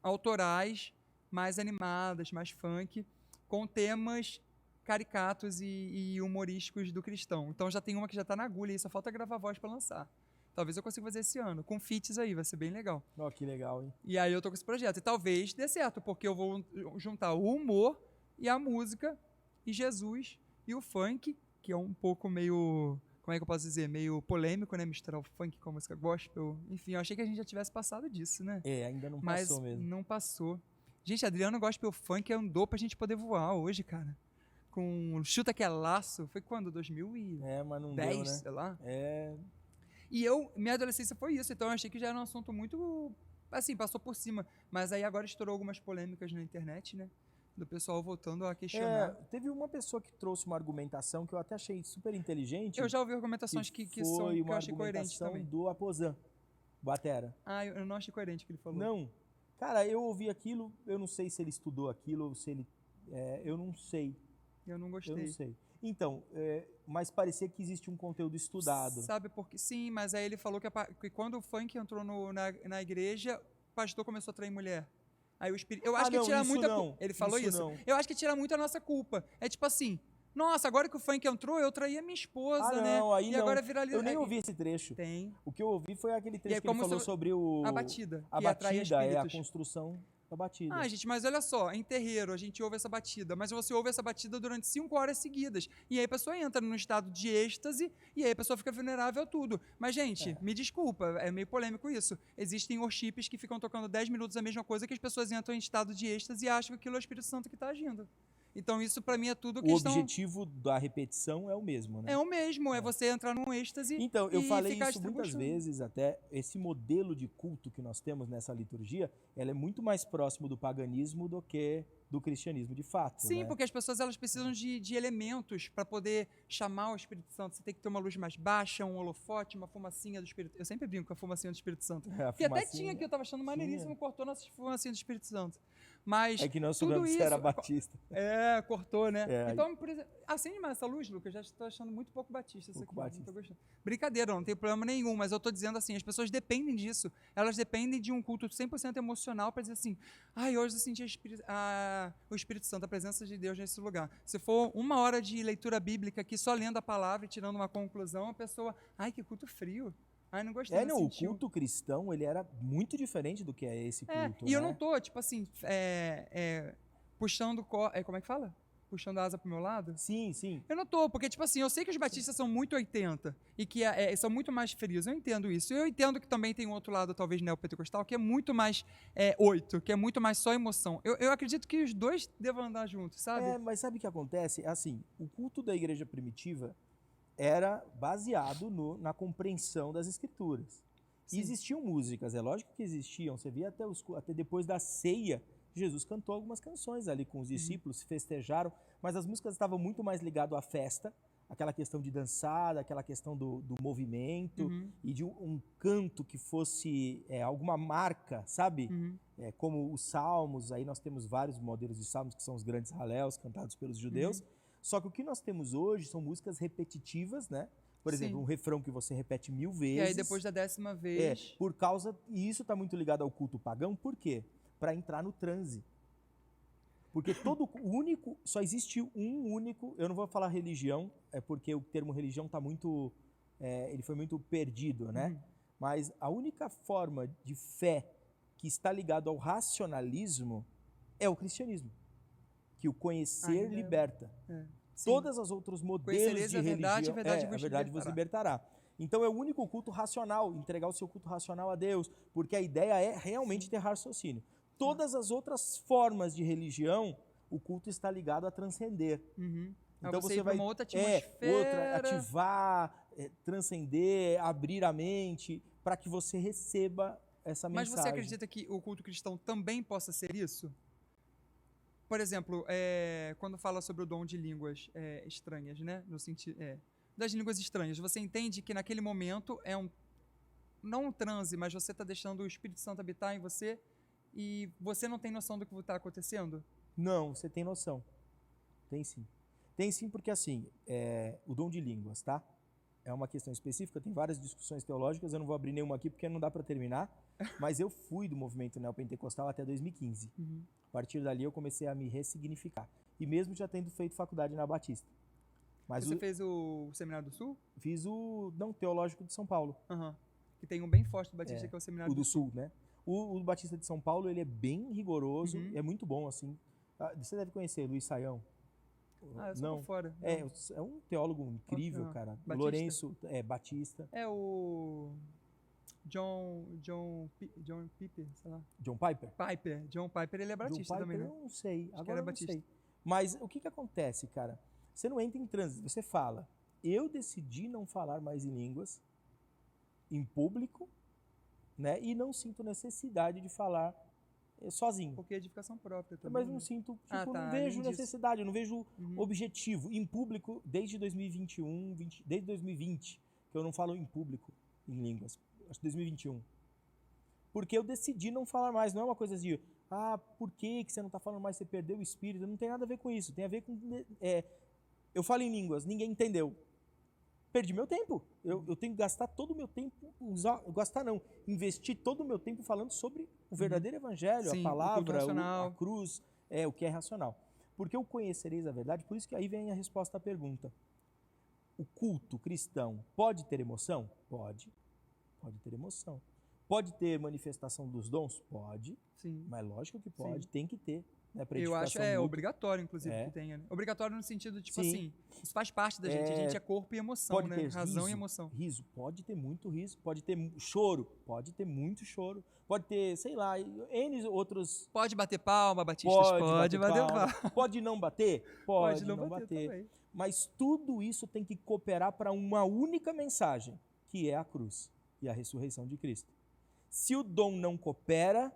autorais, mais animadas, mais funk, com temas caricatos e humorísticos do cristão. Então já tem uma que já tá na agulha e só falta gravar voz para lançar. Talvez eu consiga fazer esse ano, com feats aí, vai ser bem legal. Ó, que legal, hein? E aí eu tô com esse projeto. E talvez dê certo, porque eu vou juntar o humor e a música, e Jesus, e o funk, que é um pouco meio, como é que eu posso dizer, meio polêmico, né? Misturar o funk com a música gospel. Enfim, eu achei que a gente já tivesse passado disso, né? Ainda não passou mesmo. Mas não passou. Gente, Adriano Gospel Funk andou pra gente poder voar hoje, cara. Com Chuta Que É Laço, foi quando? 2010, mas não deu, né? sei lá. E minha adolescência foi isso, então eu achei que já era um assunto muito, assim, passou por cima. Mas aí agora estourou algumas polêmicas na internet, né? Do pessoal voltando a questionar. Teve uma pessoa que trouxe uma argumentação que eu até achei super inteligente. Eu já ouvi argumentações que eu achei coerente também. Do Aposan, batera. Eu não achei coerente o que ele falou. Não. Cara, eu ouvi aquilo, eu não sei se ele estudou aquilo ou se ele... eu não sei. Eu não gostei. Eu não sei. Então, mas parecia que existe um conteúdo estudado. Sabe por quê? Sim, mas aí ele falou que quando o funk entrou na igreja, o pastor começou a trair mulher. Aí o espírito... Eu acho que tira muita... Ele falou isso? Eu acho que tira muito a nossa culpa. É tipo assim, nossa, agora que o funk entrou, eu traí a minha esposa, né? Aí e agora viraliza... Eu nem ouvi esse trecho. Tem. O que eu ouvi foi aquele trecho que ele falou sobre a batida. A batida é a construção da batida. Ah, gente, mas olha só, em terreiro a gente ouve essa batida, mas você ouve essa batida durante 5 horas seguidas. E aí a pessoa entra num estado de êxtase e aí a pessoa fica vulnerável a tudo. Mas, gente, me desculpa, é meio polêmico isso. Existem worships que ficam tocando 10 minutos a mesma coisa que as pessoas entram em estado de êxtase e acham que aquilo é o Espírito Santo que está agindo. Então, isso pra mim é tudo O questão. objetivo da repetição é o mesmo, né? É o mesmo, é você entrar num êxtase Então, eu e falei ficar isso muitas gostando. vezes, até esse modelo de culto que nós temos nessa liturgia, ela é muito mais próximo do paganismo do que do cristianismo de fato, Sim, né? porque as pessoas elas precisam de elementos para poder chamar o Espírito Santo. Você tem que ter uma luz mais baixa, um holofote, uma fumacinha do Espírito. Eu sempre brinco com a fumacinha do Espírito Santo. A Que até fumacinha tinha que eu tava achando maneiríssimo, tinha. cortou nossa fumacinha do Espírito Santo. Mas É que nós tudo soubemos que isso era batista. cortou, né? É, Então, por exemplo, acende mais essa luz, Lucas. Já estou achando muito pouco batista isso Pouco aqui. batista. Não tô gostando. Brincadeira, não tem problema nenhum, mas eu tô dizendo assim, as pessoas dependem disso. Elas dependem de um culto 100% emocional para dizer assim, ai, hoje eu senti o Espírito Santo, a presença de Deus nesse lugar. Se for 1 hora de leitura bíblica aqui, só lendo a palavra e tirando uma conclusão, a pessoa, ai, que culto frio. Ai, não gostei, não o sentiu. culto cristão, ele era muito diferente do que é esse culto, E eu né? não tô, tipo assim, puxando, como é que fala? Puxando a asa pro meu lado? Sim, sim. Eu não tô, porque, tipo assim, eu sei que os batistas são muito 80 e que são muito mais frios, eu entendo isso. Eu entendo que também tem um outro lado, talvez neopentecostal, que é muito mais 8, que é muito mais só emoção. Eu acredito que os dois devam andar juntos, sabe? É, mas sabe o que acontece? Assim, o culto da igreja primitiva era baseado na compreensão das escrituras. E Sim. existiam músicas, é lógico que existiam. Você via até depois da ceia, Jesus cantou algumas canções ali com os discípulos, se festejaram, mas as músicas estavam muito mais ligadas à festa, aquela questão de dançar, aquela questão do movimento e de um canto que fosse alguma marca, sabe? Como os salmos, aí nós temos vários modelos de salmos que são os grandes haléus cantados pelos judeus. Só que o que nós temos hoje são músicas repetitivas, né? Por exemplo, Sim. um refrão que você repete 1000 vezes. E aí depois da 10ª vez... Por causa... E isso está muito ligado ao culto pagão, por quê? Para entrar no transe. Porque só existe um único... Eu não vou falar religião, porque o termo religião tá muito... ele foi muito perdido, né? Mas a única forma de fé que está ligado ao racionalismo é o cristianismo. Que o conhecer liberta. Todas as outros modelos de religião, a verdade vos libertará. Então é o único culto racional, entregar o seu culto racional a Deus, porque a ideia é realmente ter raciocínio. Todas as outras formas de religião, o culto está ligado a transcender. Então você vai uma outra atmosfera, ativar, transcender, abrir a mente, para que você receba essa mensagem. Mas você acredita que o culto cristão também possa ser isso? Por exemplo, quando fala sobre o dom de línguas estranhas, né? No sentido das línguas estranhas, você entende que naquele momento não um transe, mas você está deixando o Espírito Santo habitar em você e você não tem noção do que está acontecendo? Não, você tem noção. Tem sim. Tem sim porque, assim, o dom de línguas, tá? É uma questão específica, tem várias discussões teológicas, eu não vou abrir nenhuma aqui porque não dá para terminar, mas eu fui do movimento neopentecostal até 2015. A partir dali eu comecei a me ressignificar. E mesmo já tendo feito faculdade na Batista. Mas você fez o Seminário do Sul? Fiz o Teológico de São Paulo. Que tem um bem forte do Batista, que é o Seminário do Sul, né? O Batista de São Paulo, ele é bem rigoroso, é muito bom, assim. Você deve conhecer Luiz Saião. Eu sou por fora. É um teólogo incrível, cara. Batista? Lourenço Batista. É o John Piper, sei lá. John Piper? John Piper, ele é batista John Piper, também, né? Eu não sei. Acho Agora que era eu não batista. sei. Mas o que acontece, cara? Você não entra em transe, você fala, eu decidi não falar mais em línguas, em público, né? E não sinto necessidade de falar sozinho. Porque é edificação própria também. Mas não sinto, não vejo necessidade, eu não vejo objetivo. Em público, desde 2020, que eu não falo em público, em línguas. Acho que 2021. Porque eu decidi não falar mais, não é uma coisa de, por que você não está falando mais, você perdeu o espírito, não tem nada a ver com isso, tem a ver com, eu falo em línguas, ninguém entendeu. Perdi meu tempo, eu tenho que gastar todo o meu tempo, investir todo o meu tempo falando sobre o verdadeiro evangelho, a palavra, a cruz, o que é racional. Porque eu conhecereis a verdade, por isso que aí vem a resposta à pergunta. O culto cristão pode ter emoção? Pode ter emoção. Pode ter manifestação dos dons? Pode, Sim. mas lógico que pode, Sim. tem que ter. Né, pra Eu acho edificação mútua. obrigatório, inclusive, É. que tenha. Né? Obrigatório no sentido, tipo Sim. assim, isso faz parte da gente. A gente é corpo e emoção, Pode né? ter Razão riso, e emoção. riso, pode ter muito riso, pode ter choro, pode ter muito choro, pode ter, sei lá, N outros... Pode bater palma, Batistas? Pode bater palma. palma. Pode não bater? Pode não bater bater. também. Mas tudo isso tem que cooperar para uma única mensagem, que é a cruz e a ressurreição de Cristo. Se o dom não coopera,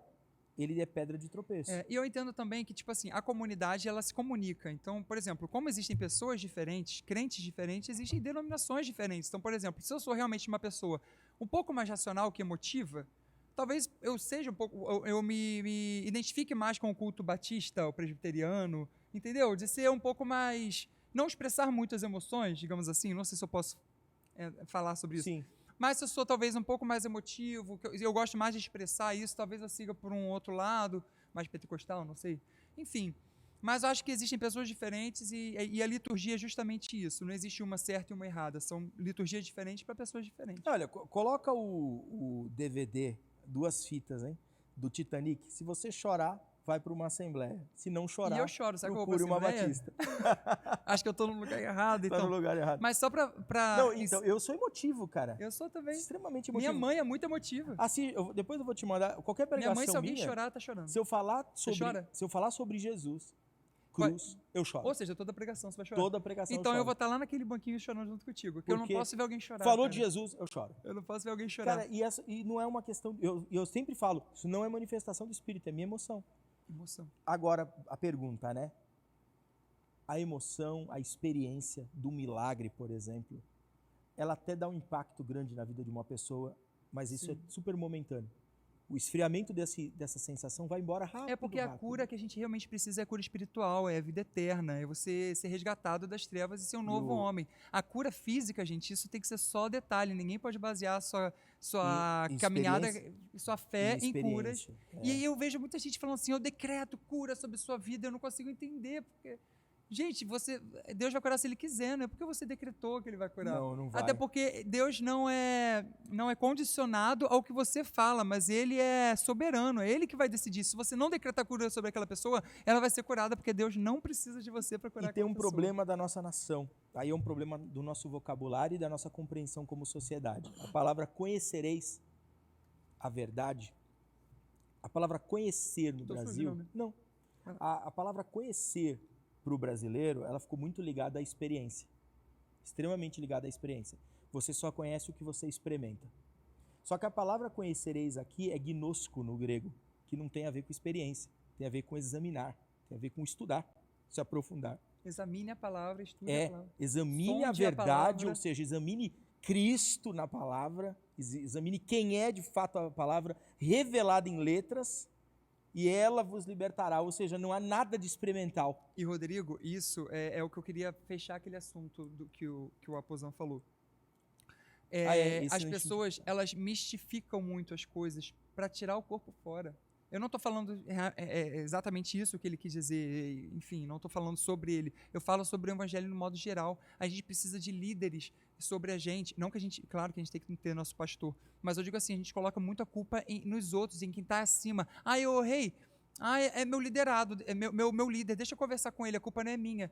ele é pedra de tropeço. E eu entendo também que, tipo assim, a comunidade, ela se comunica. Então, por exemplo, como existem pessoas diferentes, crentes diferentes, existem denominações diferentes. Então, por exemplo, se eu sou realmente uma pessoa um pouco mais racional que emotiva, talvez eu seja um pouco, eu me identifique mais com o culto batista, o presbiteriano, entendeu? De ser um pouco mais, não expressar muitas emoções, digamos assim, não sei se eu posso falar sobre isso. Sim. Mas se eu sou talvez um pouco mais emotivo, eu gosto mais de expressar isso, talvez eu siga por um outro lado, mais pentecostal, não sei. Enfim, mas eu acho que existem pessoas diferentes e a liturgia é justamente isso. Não existe uma certa e uma errada, são liturgias diferentes para pessoas diferentes. Olha, coloca o DVD, 2 fitas, hein, do Titanic. Se você chorar, vai para uma assembleia. Se não chorar, E eu choro, sabe que eu vou procure pra uma assembleia? batista. Acho que eu estou no lugar errado, Tá então. no lugar errado. Mas só pra Não, então, eu sou emotivo, cara. Eu sou também. Extremamente emotivo. Minha mãe é muito emotiva. Assim, depois eu vou te mandar qualquer Minha pregação mãe, se alguém minha, chorar, tá chorando. se eu falar chora? sobre Jesus, cruz, eu choro. Ou seja, toda pregação você vai chorar. Toda pregação Então eu eu vou choro. estar lá naquele banquinho chorando junto contigo. Porque eu não Porque posso ver alguém chorar. Falou cara. de Jesus, eu choro. Eu não posso ver alguém chorar. Cara, e não é uma questão... Eu sempre falo, isso não é manifestação do Espírito, é minha emoção. Emoção. Agora, a pergunta, né? A emoção, a experiência do milagre, por exemplo, ela até dá um impacto grande na vida de uma pessoa, mas isso é super momentâneo. O esfriamento dessa sensação vai embora rápido. É porque a cura que a gente realmente precisa é a cura espiritual, é a vida eterna, é você ser resgatado das trevas e ser um novo homem. A cura física, gente, isso tem que ser só detalhe. Ninguém pode basear sua caminhada, sua fé em curas. E aí eu vejo muita gente falando assim, eu decreto cura sobre sua vida, eu não consigo entender, porque... Gente, Deus vai curar se Ele quiser, não é porque você decretou que Ele vai curar. Não vai. Até porque Deus não é condicionado ao que você fala, mas Ele é soberano, é Ele que vai decidir. Se você não decretar cura sobre aquela pessoa, ela vai ser curada, porque Deus não precisa de você para curar aquela pessoa. E tem um problema da nossa nação. Aí é um problema do nosso vocabulário e da nossa compreensão como sociedade. A palavra conhecereis a verdade, a palavra conhecer no Brasil... Fugindo, né? Não. A palavra conhecer... para o brasileiro, ela ficou muito ligada à experiência. Extremamente ligada à experiência. Você só conhece o que você experimenta. Só que a palavra conhecereis aqui é gnosko no grego, que não tem a ver com experiência, tem a ver com examinar, tem a ver com estudar, se aprofundar. Examine a palavra, estude a palavra. Examine a verdade, ou seja, examine Cristo na palavra, examine quem é de fato a palavra revelada em letras, e ela vos libertará, ou seja, não há nada de experimental. E, Rodrigo, isso é o que eu queria fechar aquele assunto do que o Aposão falou. As pessoas, elas mistificam muito as coisas para tirar o corpo fora. Eu não estou falando exatamente isso que ele quis dizer, enfim, não estou falando sobre ele. Eu falo sobre o evangelho no modo geral. A gente precisa de líderes sobre a gente. Não que a gente, claro que a gente tem que ter nosso pastor, mas eu digo assim, a gente coloca muita culpa nos outros, em quem está acima. É meu liderado, é meu líder, deixa eu conversar com ele, a culpa não é minha.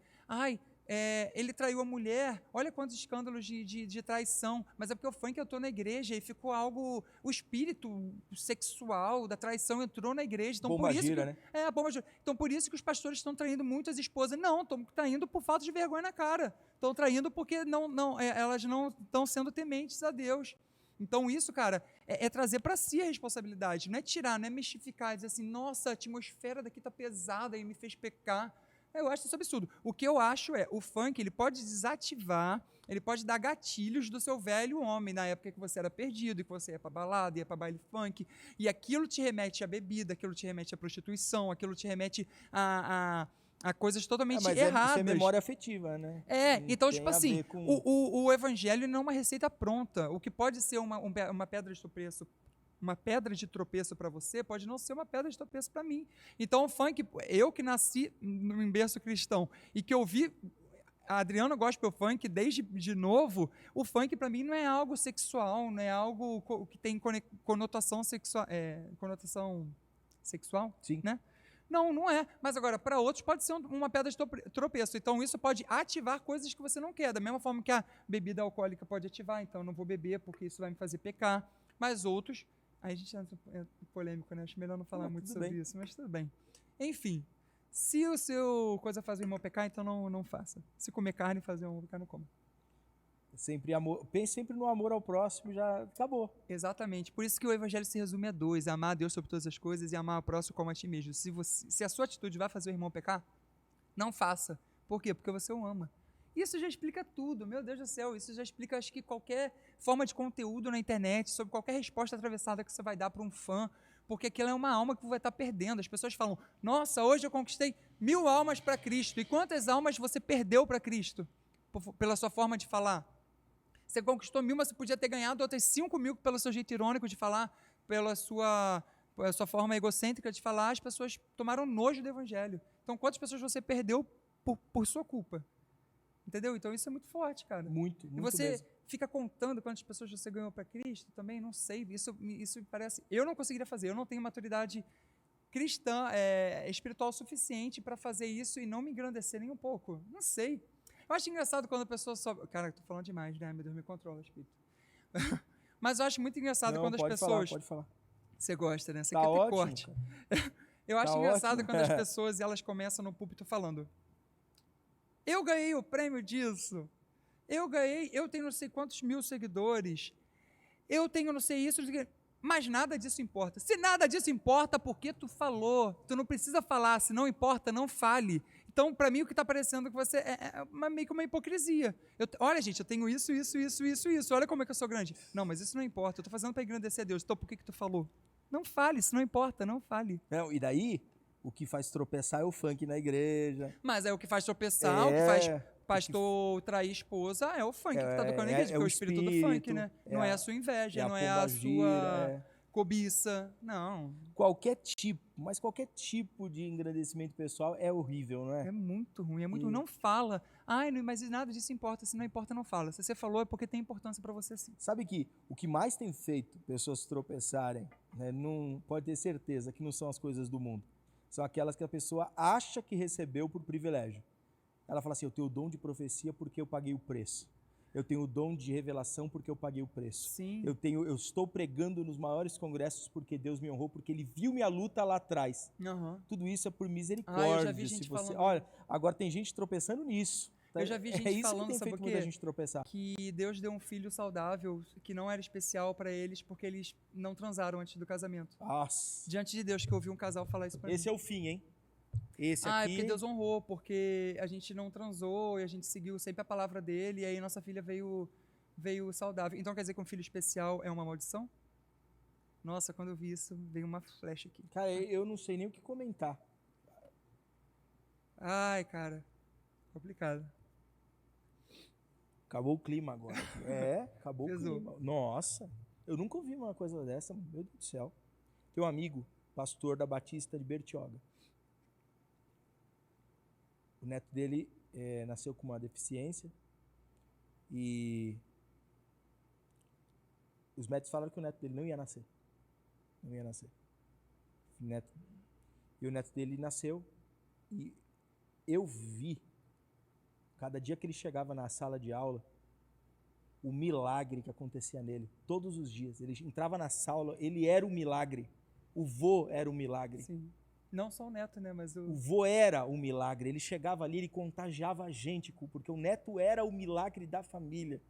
Ele traiu a mulher, olha quantos escândalos de traição, mas é porque o funk entrou na igreja e ficou algo, o espírito sexual da traição entrou na igreja. Então, bomba gira, né? A bomba gira. Então, por isso que os pastores estão traindo muitas esposas. Não, estão traindo por falta de vergonha na cara. Estão traindo porque elas não estão sendo tementes a Deus. Então, isso, cara, é trazer para si a responsabilidade, não é tirar, não é mistificar, dizer assim, nossa, a atmosfera daqui está pesada e me fez pecar. Eu acho isso absurdo. O que eu acho o funk, ele pode desativar, ele pode dar gatilhos do seu velho homem, na época que você era perdido, e que você ia para balada, ia para baile funk, e aquilo te remete à bebida, aquilo te remete à prostituição, aquilo te remete a coisas totalmente erradas. Isso é memória afetiva, né? Então, tipo assim, o evangelho não é uma receita pronta. O que pode ser uma pedra de tropeço, uma pedra de tropeço para você, pode não ser uma pedra de tropeço para mim. Então, o funk, eu que nasci num berço cristão e que eu vi a Adriana Gospel Funk, desde de novo, o funk para mim não é algo sexual, não é algo que tem conotação sexual, Sim. né? Não, não é. Mas agora, para outros pode ser uma pedra de tropeço. Então, isso pode ativar coisas que você não quer. Da mesma forma que a bebida alcoólica pode ativar. Então, eu não vou beber porque isso vai me fazer pecar. Mas outros... Aí a gente entra polêmico, né? Acho melhor não falar muito sobre isso, mas tudo bem. Enfim, se o seu coisa faz o irmão pecar, então não faça. Se comer carne e fazer o irmão pecar, não coma. Sempre amor, pense sempre no amor ao próximo, já acabou. Exatamente. Por isso que o evangelho se resume a dois: amar a Deus sobre todas as coisas e amar o próximo como a ti mesmo. Se a sua atitude vai fazer o irmão pecar, não faça. Por quê? Porque você o ama. Isso já explica tudo, meu Deus do céu. Isso já explica, acho que, qualquer forma de conteúdo na internet, sobre qualquer resposta atravessada que você vai dar para um fã, porque aquilo é uma alma que você vai estar perdendo. As pessoas falam, nossa, hoje eu conquistei 1000 almas para Cristo. E quantas almas você perdeu para Cristo? Pela sua forma de falar. Você conquistou 1000, mas você podia ter ganhado outras 5.000 pelo seu jeito irônico de falar, pela sua forma egocêntrica de falar. As pessoas tomaram nojo do evangelho. Então, quantas pessoas você perdeu por sua culpa? Entendeu? Então isso é muito forte, cara. Muito E você mesmo. fica contando quantas pessoas você ganhou para Cristo também? Não sei. Isso me parece... Eu não conseguiria fazer. Eu não tenho maturidade cristã, espiritual suficiente para fazer isso e não me engrandecer nem um pouco. Não sei. Eu acho engraçado quando a pessoa sobe... Cara, eu tô falando demais, né? Meu Deus, me controla, espírito. Mas eu acho muito engraçado quando as pessoas... Pode falar. Você gosta, né? Você Tá quer ter ótimo, corte. Eu acho engraçado quando as pessoas elas começam no púlpito falando... Eu ganhei o prêmio disso. Eu tenho não sei quantos 1000 seguidores. Eu tenho não sei isso. Mas nada disso importa. Se nada disso importa, por que tu falou? Tu não precisa falar. Se não importa, não fale. Então, para mim, o que está parecendo que você meio que uma hipocrisia. Olha, gente, eu tenho isso. Olha como é que eu sou grande. Não, mas isso não importa. Eu estou fazendo para engrandecer a Deus. Então, por que tu falou? Não fale. Se não importa, não fale. Não, e daí... O que faz tropeçar é o funk na igreja. Mas é o que faz tropeçar, o que faz pastor trair esposa, é o funk que está tocando na igreja, porque é o espírito do funk, né? Não é a sua inveja, não é a sua cobiça, não. Qualquer tipo de engrandecimento pessoal é horrível, não é? É muito ruim, Não fala. Ai, mas nada disso importa, se não importa, não fala. Se você falou, é porque tem importância para você sim. Sabe que o que mais tem feito pessoas tropeçarem, né, não, pode ter certeza que não são as coisas do mundo. São aquelas que a pessoa acha que recebeu por privilégio. Ela fala assim, eu tenho o dom de profecia porque eu paguei o preço. Eu tenho o dom de revelação porque eu paguei o preço. Sim. Eu estou pregando nos maiores congressos porque Deus me honrou, porque Ele viu minha luta lá atrás. Uhum. Tudo isso é por misericórdia. Eu já vi gente falando... Olha, agora tem gente tropeçando nisso. Eu já vi gente falando, que tem feito muita gente tropeçar. Que Deus deu um filho saudável, que não era especial para eles, porque eles não transaram antes do casamento. Nossa. Diante de Deus, que eu ouvi um casal falar isso para mim. Esse é o fim, hein? Esse aqui... é porque Deus honrou, porque a gente não transou e a gente seguiu sempre a palavra dele, e aí nossa filha veio saudável. Então quer dizer que um filho especial é uma maldição? Nossa, quando eu vi isso, veio uma flecha aqui. Cara, eu não sei nem o que comentar. Ai, cara, complicado. Acabou o clima agora. Acabou o clima. Nossa, eu nunca ouvi uma coisa dessa, meu Deus do céu. Tem um amigo, pastor da Batista de Bertioga. O neto dele nasceu com uma deficiência e os médicos falaram que o neto dele não ia nascer. Não ia nascer. E o neto dele nasceu e eu vi, cada dia que ele chegava na sala de aula, o milagre que acontecia nele, todos os dias. Ele entrava na sala, ele era o milagre. O vô era o milagre. Sim. Não só o neto, né? Mas o vô era o milagre. Ele chegava ali, ele contagiava a gente, porque o neto era o milagre da família.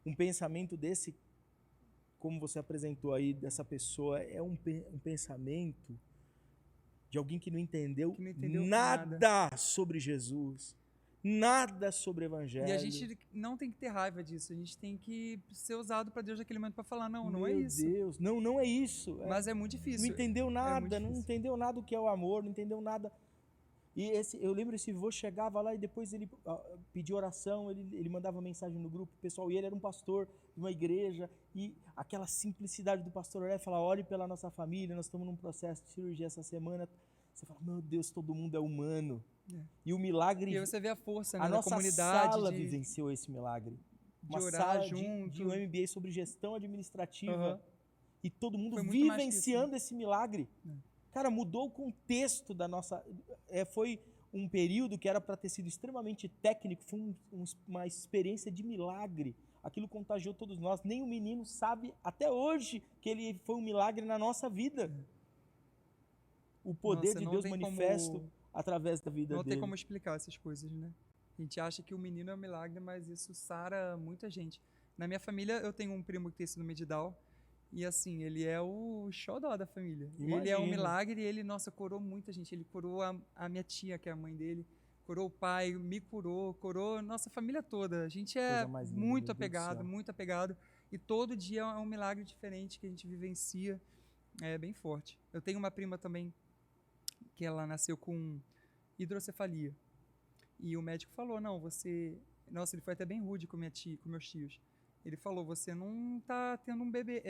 Um pensamento desse, como você apresentou aí, dessa pessoa, é um pensamento de alguém que não entendeu nada sobre Jesus, nada sobre o evangelho. E a gente não tem que ter raiva disso, a gente tem que ser usado para Deus naquele momento para falar, não é isso. Meu Deus, não é isso. Mas é muito difícil. Não entendeu nada, não entendeu nada do que é o amor, não entendeu nada. E eu lembro, esse vô chegava lá e depois ele pedia oração, ele mandava mensagem no grupo, pessoal, e ele era um pastor de uma igreja, e aquela simplicidade do pastor olhar e falar, olhe pela nossa família, nós estamos num processo de cirurgia essa semana. Você fala, meu Deus, todo mundo é humano. É. E o milagre, E aí você vê a força, né, a da nossa comunidade sala de vivenciou esse milagre. de Uma orar sala junto. de um MBA sobre gestão administrativa. Aham. E todo mundo Foi muito mais que isso, vivenciando esse milagre. É. Cara, mudou o contexto da nossa... foi um período que era para ter sido extremamente técnico, foi uma experiência de milagre. Aquilo contagiou todos nós. Nem o menino sabe até hoje que ele foi um milagre na nossa vida. O poder Nossa, de não Deus tem manifesto como- através da vida Não dele. tem como explicar essas coisas, né? A gente acha que o menino é um milagre, mas isso sara muita gente. Na minha família, eu tenho um primo que tem síndrome de Down. E assim, ele é o xodó da família. Ele é um Imagino. milagre e ele, nossa, curou muita gente. Ele curou a minha tia, que é a mãe dele. Curou o pai, me curou nossa família toda. A gente é Coisa mais linda, meu muito Deus do apegado, céu. muito apegado. E todo dia é um milagre diferente que a gente vivencia. É bem forte. Eu tenho uma prima também que ela nasceu com hidrocefalia. E o médico falou, não, você... Nossa, ele foi até bem rude com minha tia, com meus tios. Ele falou, você não tá tendo um bebê,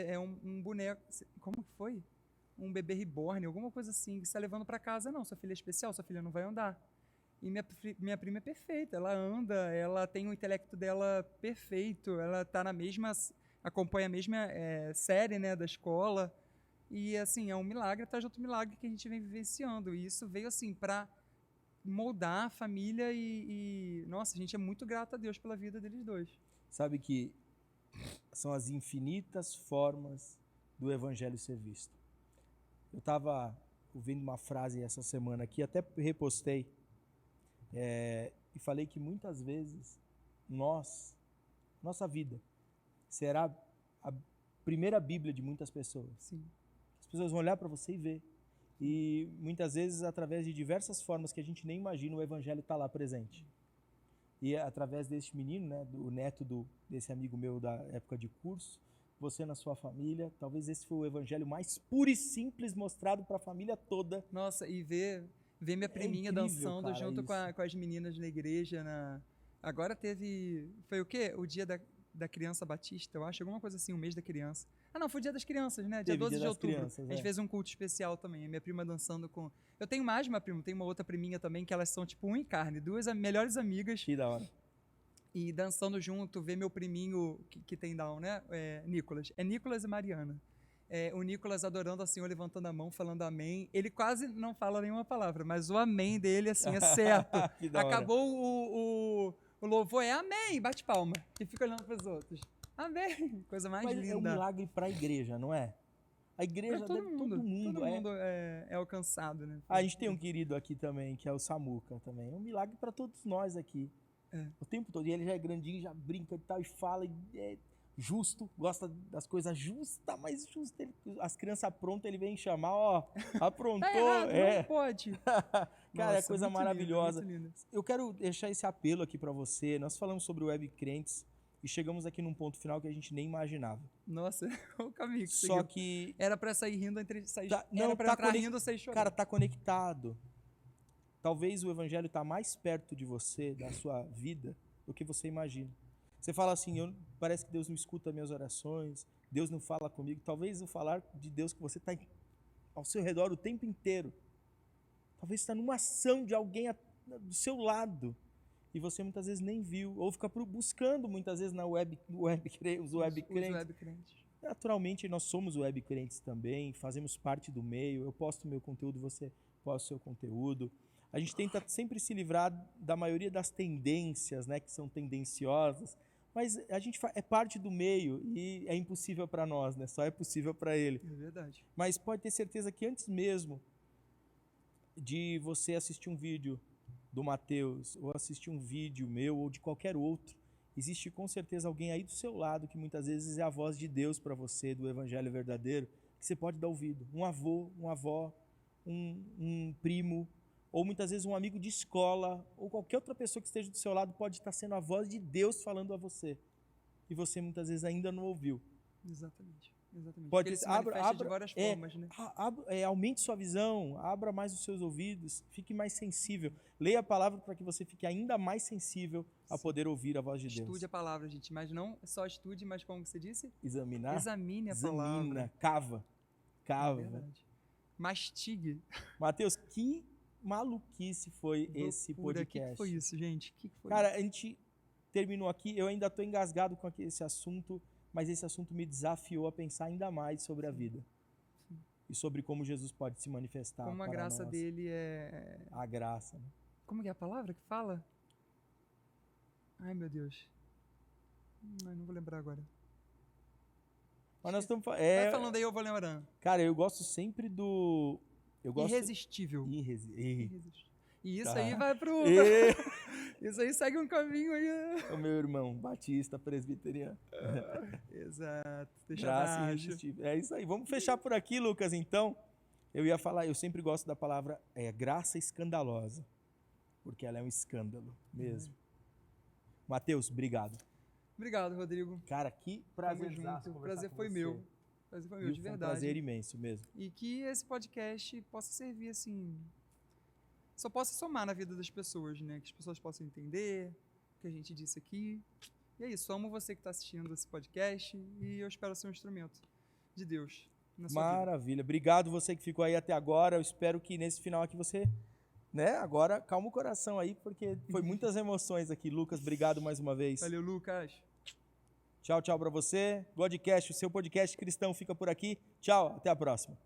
um boneco... Como que foi? Um bebê reborn, alguma coisa assim, que você tá levando para casa. Não, sua filha é especial, sua filha não vai andar. E minha prima é perfeita, ela anda, ela tem o intelecto dela perfeito, ela tá na mesma... acompanha a mesma série, né, da escola. E, assim, é um milagre atrás de outro milagre que a gente vem vivenciando. E isso veio, assim, para moldar a família nossa, a gente é muito grato a Deus pela vida deles dois. Sabe que são as infinitas formas do evangelho ser visto. Eu estava ouvindo uma frase essa semana aqui, até repostei, e falei que muitas vezes nossa vida será a primeira Bíblia de muitas pessoas. Sim. As pessoas vão olhar para você e ver. E muitas vezes, através de diversas formas que a gente nem imagina, o evangelho está lá presente. E através deste menino, né, do neto desse amigo meu da época de curso, você na sua família, talvez esse foi o evangelho mais puro e simples mostrado para a família toda. Nossa, e ver minha priminha incrível, dançando cara, junto com isso. com as meninas na igreja. Agora teve... Foi o quê? O dia da criança batista, eu acho, alguma coisa assim, o mês da criança. Ah, não, foi o dia das crianças, né? Dia Teve 12 dia de das outubro. crianças, A gente fez um culto especial também. A minha prima dançando com... Eu tenho mais uma prima, tem uma outra priminha também, que elas são tipo um em carne, duas melhores amigas. Que da hora. E dançando junto, ver meu priminho que tem Down, né? Nicolas. É Nicolas e Mariana. O Nicolas adorando assim, levantando a mão, falando amém. Ele quase não fala nenhuma palavra, mas o amém dele, assim, é certo. Que da hora. Acabou o louvor, é amém, bate palma. E fica olhando para os outros. Amém. Coisa mais Mas linda. é um milagre para a igreja, não é? A igreja Pra todo mundo. todo mundo É alcançado, né? A gente tem um querido aqui também, que é o Samuca também. É um milagre para todos nós aqui. O tempo todo. E ele já é grandinho, já brinca e tal, e fala, e é justo, gosta das coisas justas, mas justo. As crianças aprontam, ele vem chamar, ó, aprontou. Tá errado, não pode. Cara, é Nossa, coisa muito maravilhosa. lindo, muito lindo. Eu quero deixar esse apelo aqui para você. Nós falamos sobre o Web Crentes e chegamos aqui num ponto final que a gente nem imaginava. Nossa, o caminho que Só seguiu. que... Era pra sair rindo, não, era pra entrar rindo, sair chorando. Cara, tá conectado. Talvez o evangelho tá mais perto de você, da sua vida, do que você imagina. Você fala assim, parece que Deus não escuta minhas orações, Deus não fala comigo. Talvez o falar de Deus que você está ao seu redor o tempo inteiro. Talvez está numa ação de alguém do seu lado e você muitas vezes nem viu, ou fica buscando muitas vezes os web crentes. Naturalmente, nós somos web crentes também, fazemos parte do meio. Eu posto meu conteúdo, você posta o seu conteúdo. A gente tenta sempre se livrar da maioria das tendências, né, que são tendenciosas, mas a gente é parte do meio e é impossível para nós, né? Só é possível para ele. É verdade. Mas pode ter certeza que antes mesmo de você assistir um vídeo do Mateus, ou assistir um vídeo meu, ou de qualquer outro, existe com certeza alguém aí do seu lado que muitas vezes é a voz de Deus para você, do Evangelho verdadeiro, que você pode dar ouvido. Um avô, uma avó, um primo, ou muitas vezes um amigo de escola, ou qualquer outra pessoa que esteja do seu lado pode estar sendo a voz de Deus falando a você. E você muitas vezes ainda não ouviu. Exatamente. Exatamente. Pode Ele se abra manifesta de várias formas, né? aumente sua visão, abra mais os seus ouvidos, fique mais sensível. Leia a palavra para que você fique ainda mais sensível a poder ouvir a voz de Deus. Estude a palavra, gente, mas não só estude, mas como você disse? Examinar. Examine a palavra. Cava. É verdade. Mastigue. Mateus, que maluquice foi esse Loucura. podcast? Que foi isso, gente? Que foi Cara, isso? a gente terminou aqui, eu ainda tô engasgado com esse assunto, mas esse assunto me desafiou a pensar ainda mais sobre a vida. E sobre como Jesus pode se manifestar Como a para graça nós. dele é... A graça, né? Como que é a palavra que fala? Ai, meu Deus. Ai, não vou lembrar agora. Mas nós estamos Vai falando aí, eu vou lembrando. Cara, eu gosto sempre do... Eu gosto... Irresistível. Irresistível. E isso Tá. aí vai pro... Isso aí segue um caminho aí. O meu irmão, batista, presbiteriano. Exato. Deixa Graça abaixo. irresistível. É isso aí. Vamos fechar por aqui, Lucas, então. Eu ia falar, eu sempre gosto da palavra graça escandalosa, porque ela é um escândalo mesmo. Mateus, obrigado. Obrigado, Rodrigo. Cara, que Tamo prazer. junto. O prazer foi meu. Prazer foi meu, de Foi um verdade. prazer imenso mesmo. E que esse podcast possa servir, assim... Só possa somar na vida das pessoas, né? Que as pessoas possam entender o que a gente disse aqui. E é isso. Amo você que está assistindo esse podcast e eu espero ser um instrumento de Deus na sua vida. Maravilha. Obrigado você que ficou aí até agora. Eu espero que nesse final aqui você, né? Agora calma o coração aí, porque foi muitas emoções aqui. Lucas, obrigado mais uma vez. Valeu, Lucas. Tchau, tchau pra você. Godcast, o seu podcast cristão fica por aqui. Tchau, até a próxima.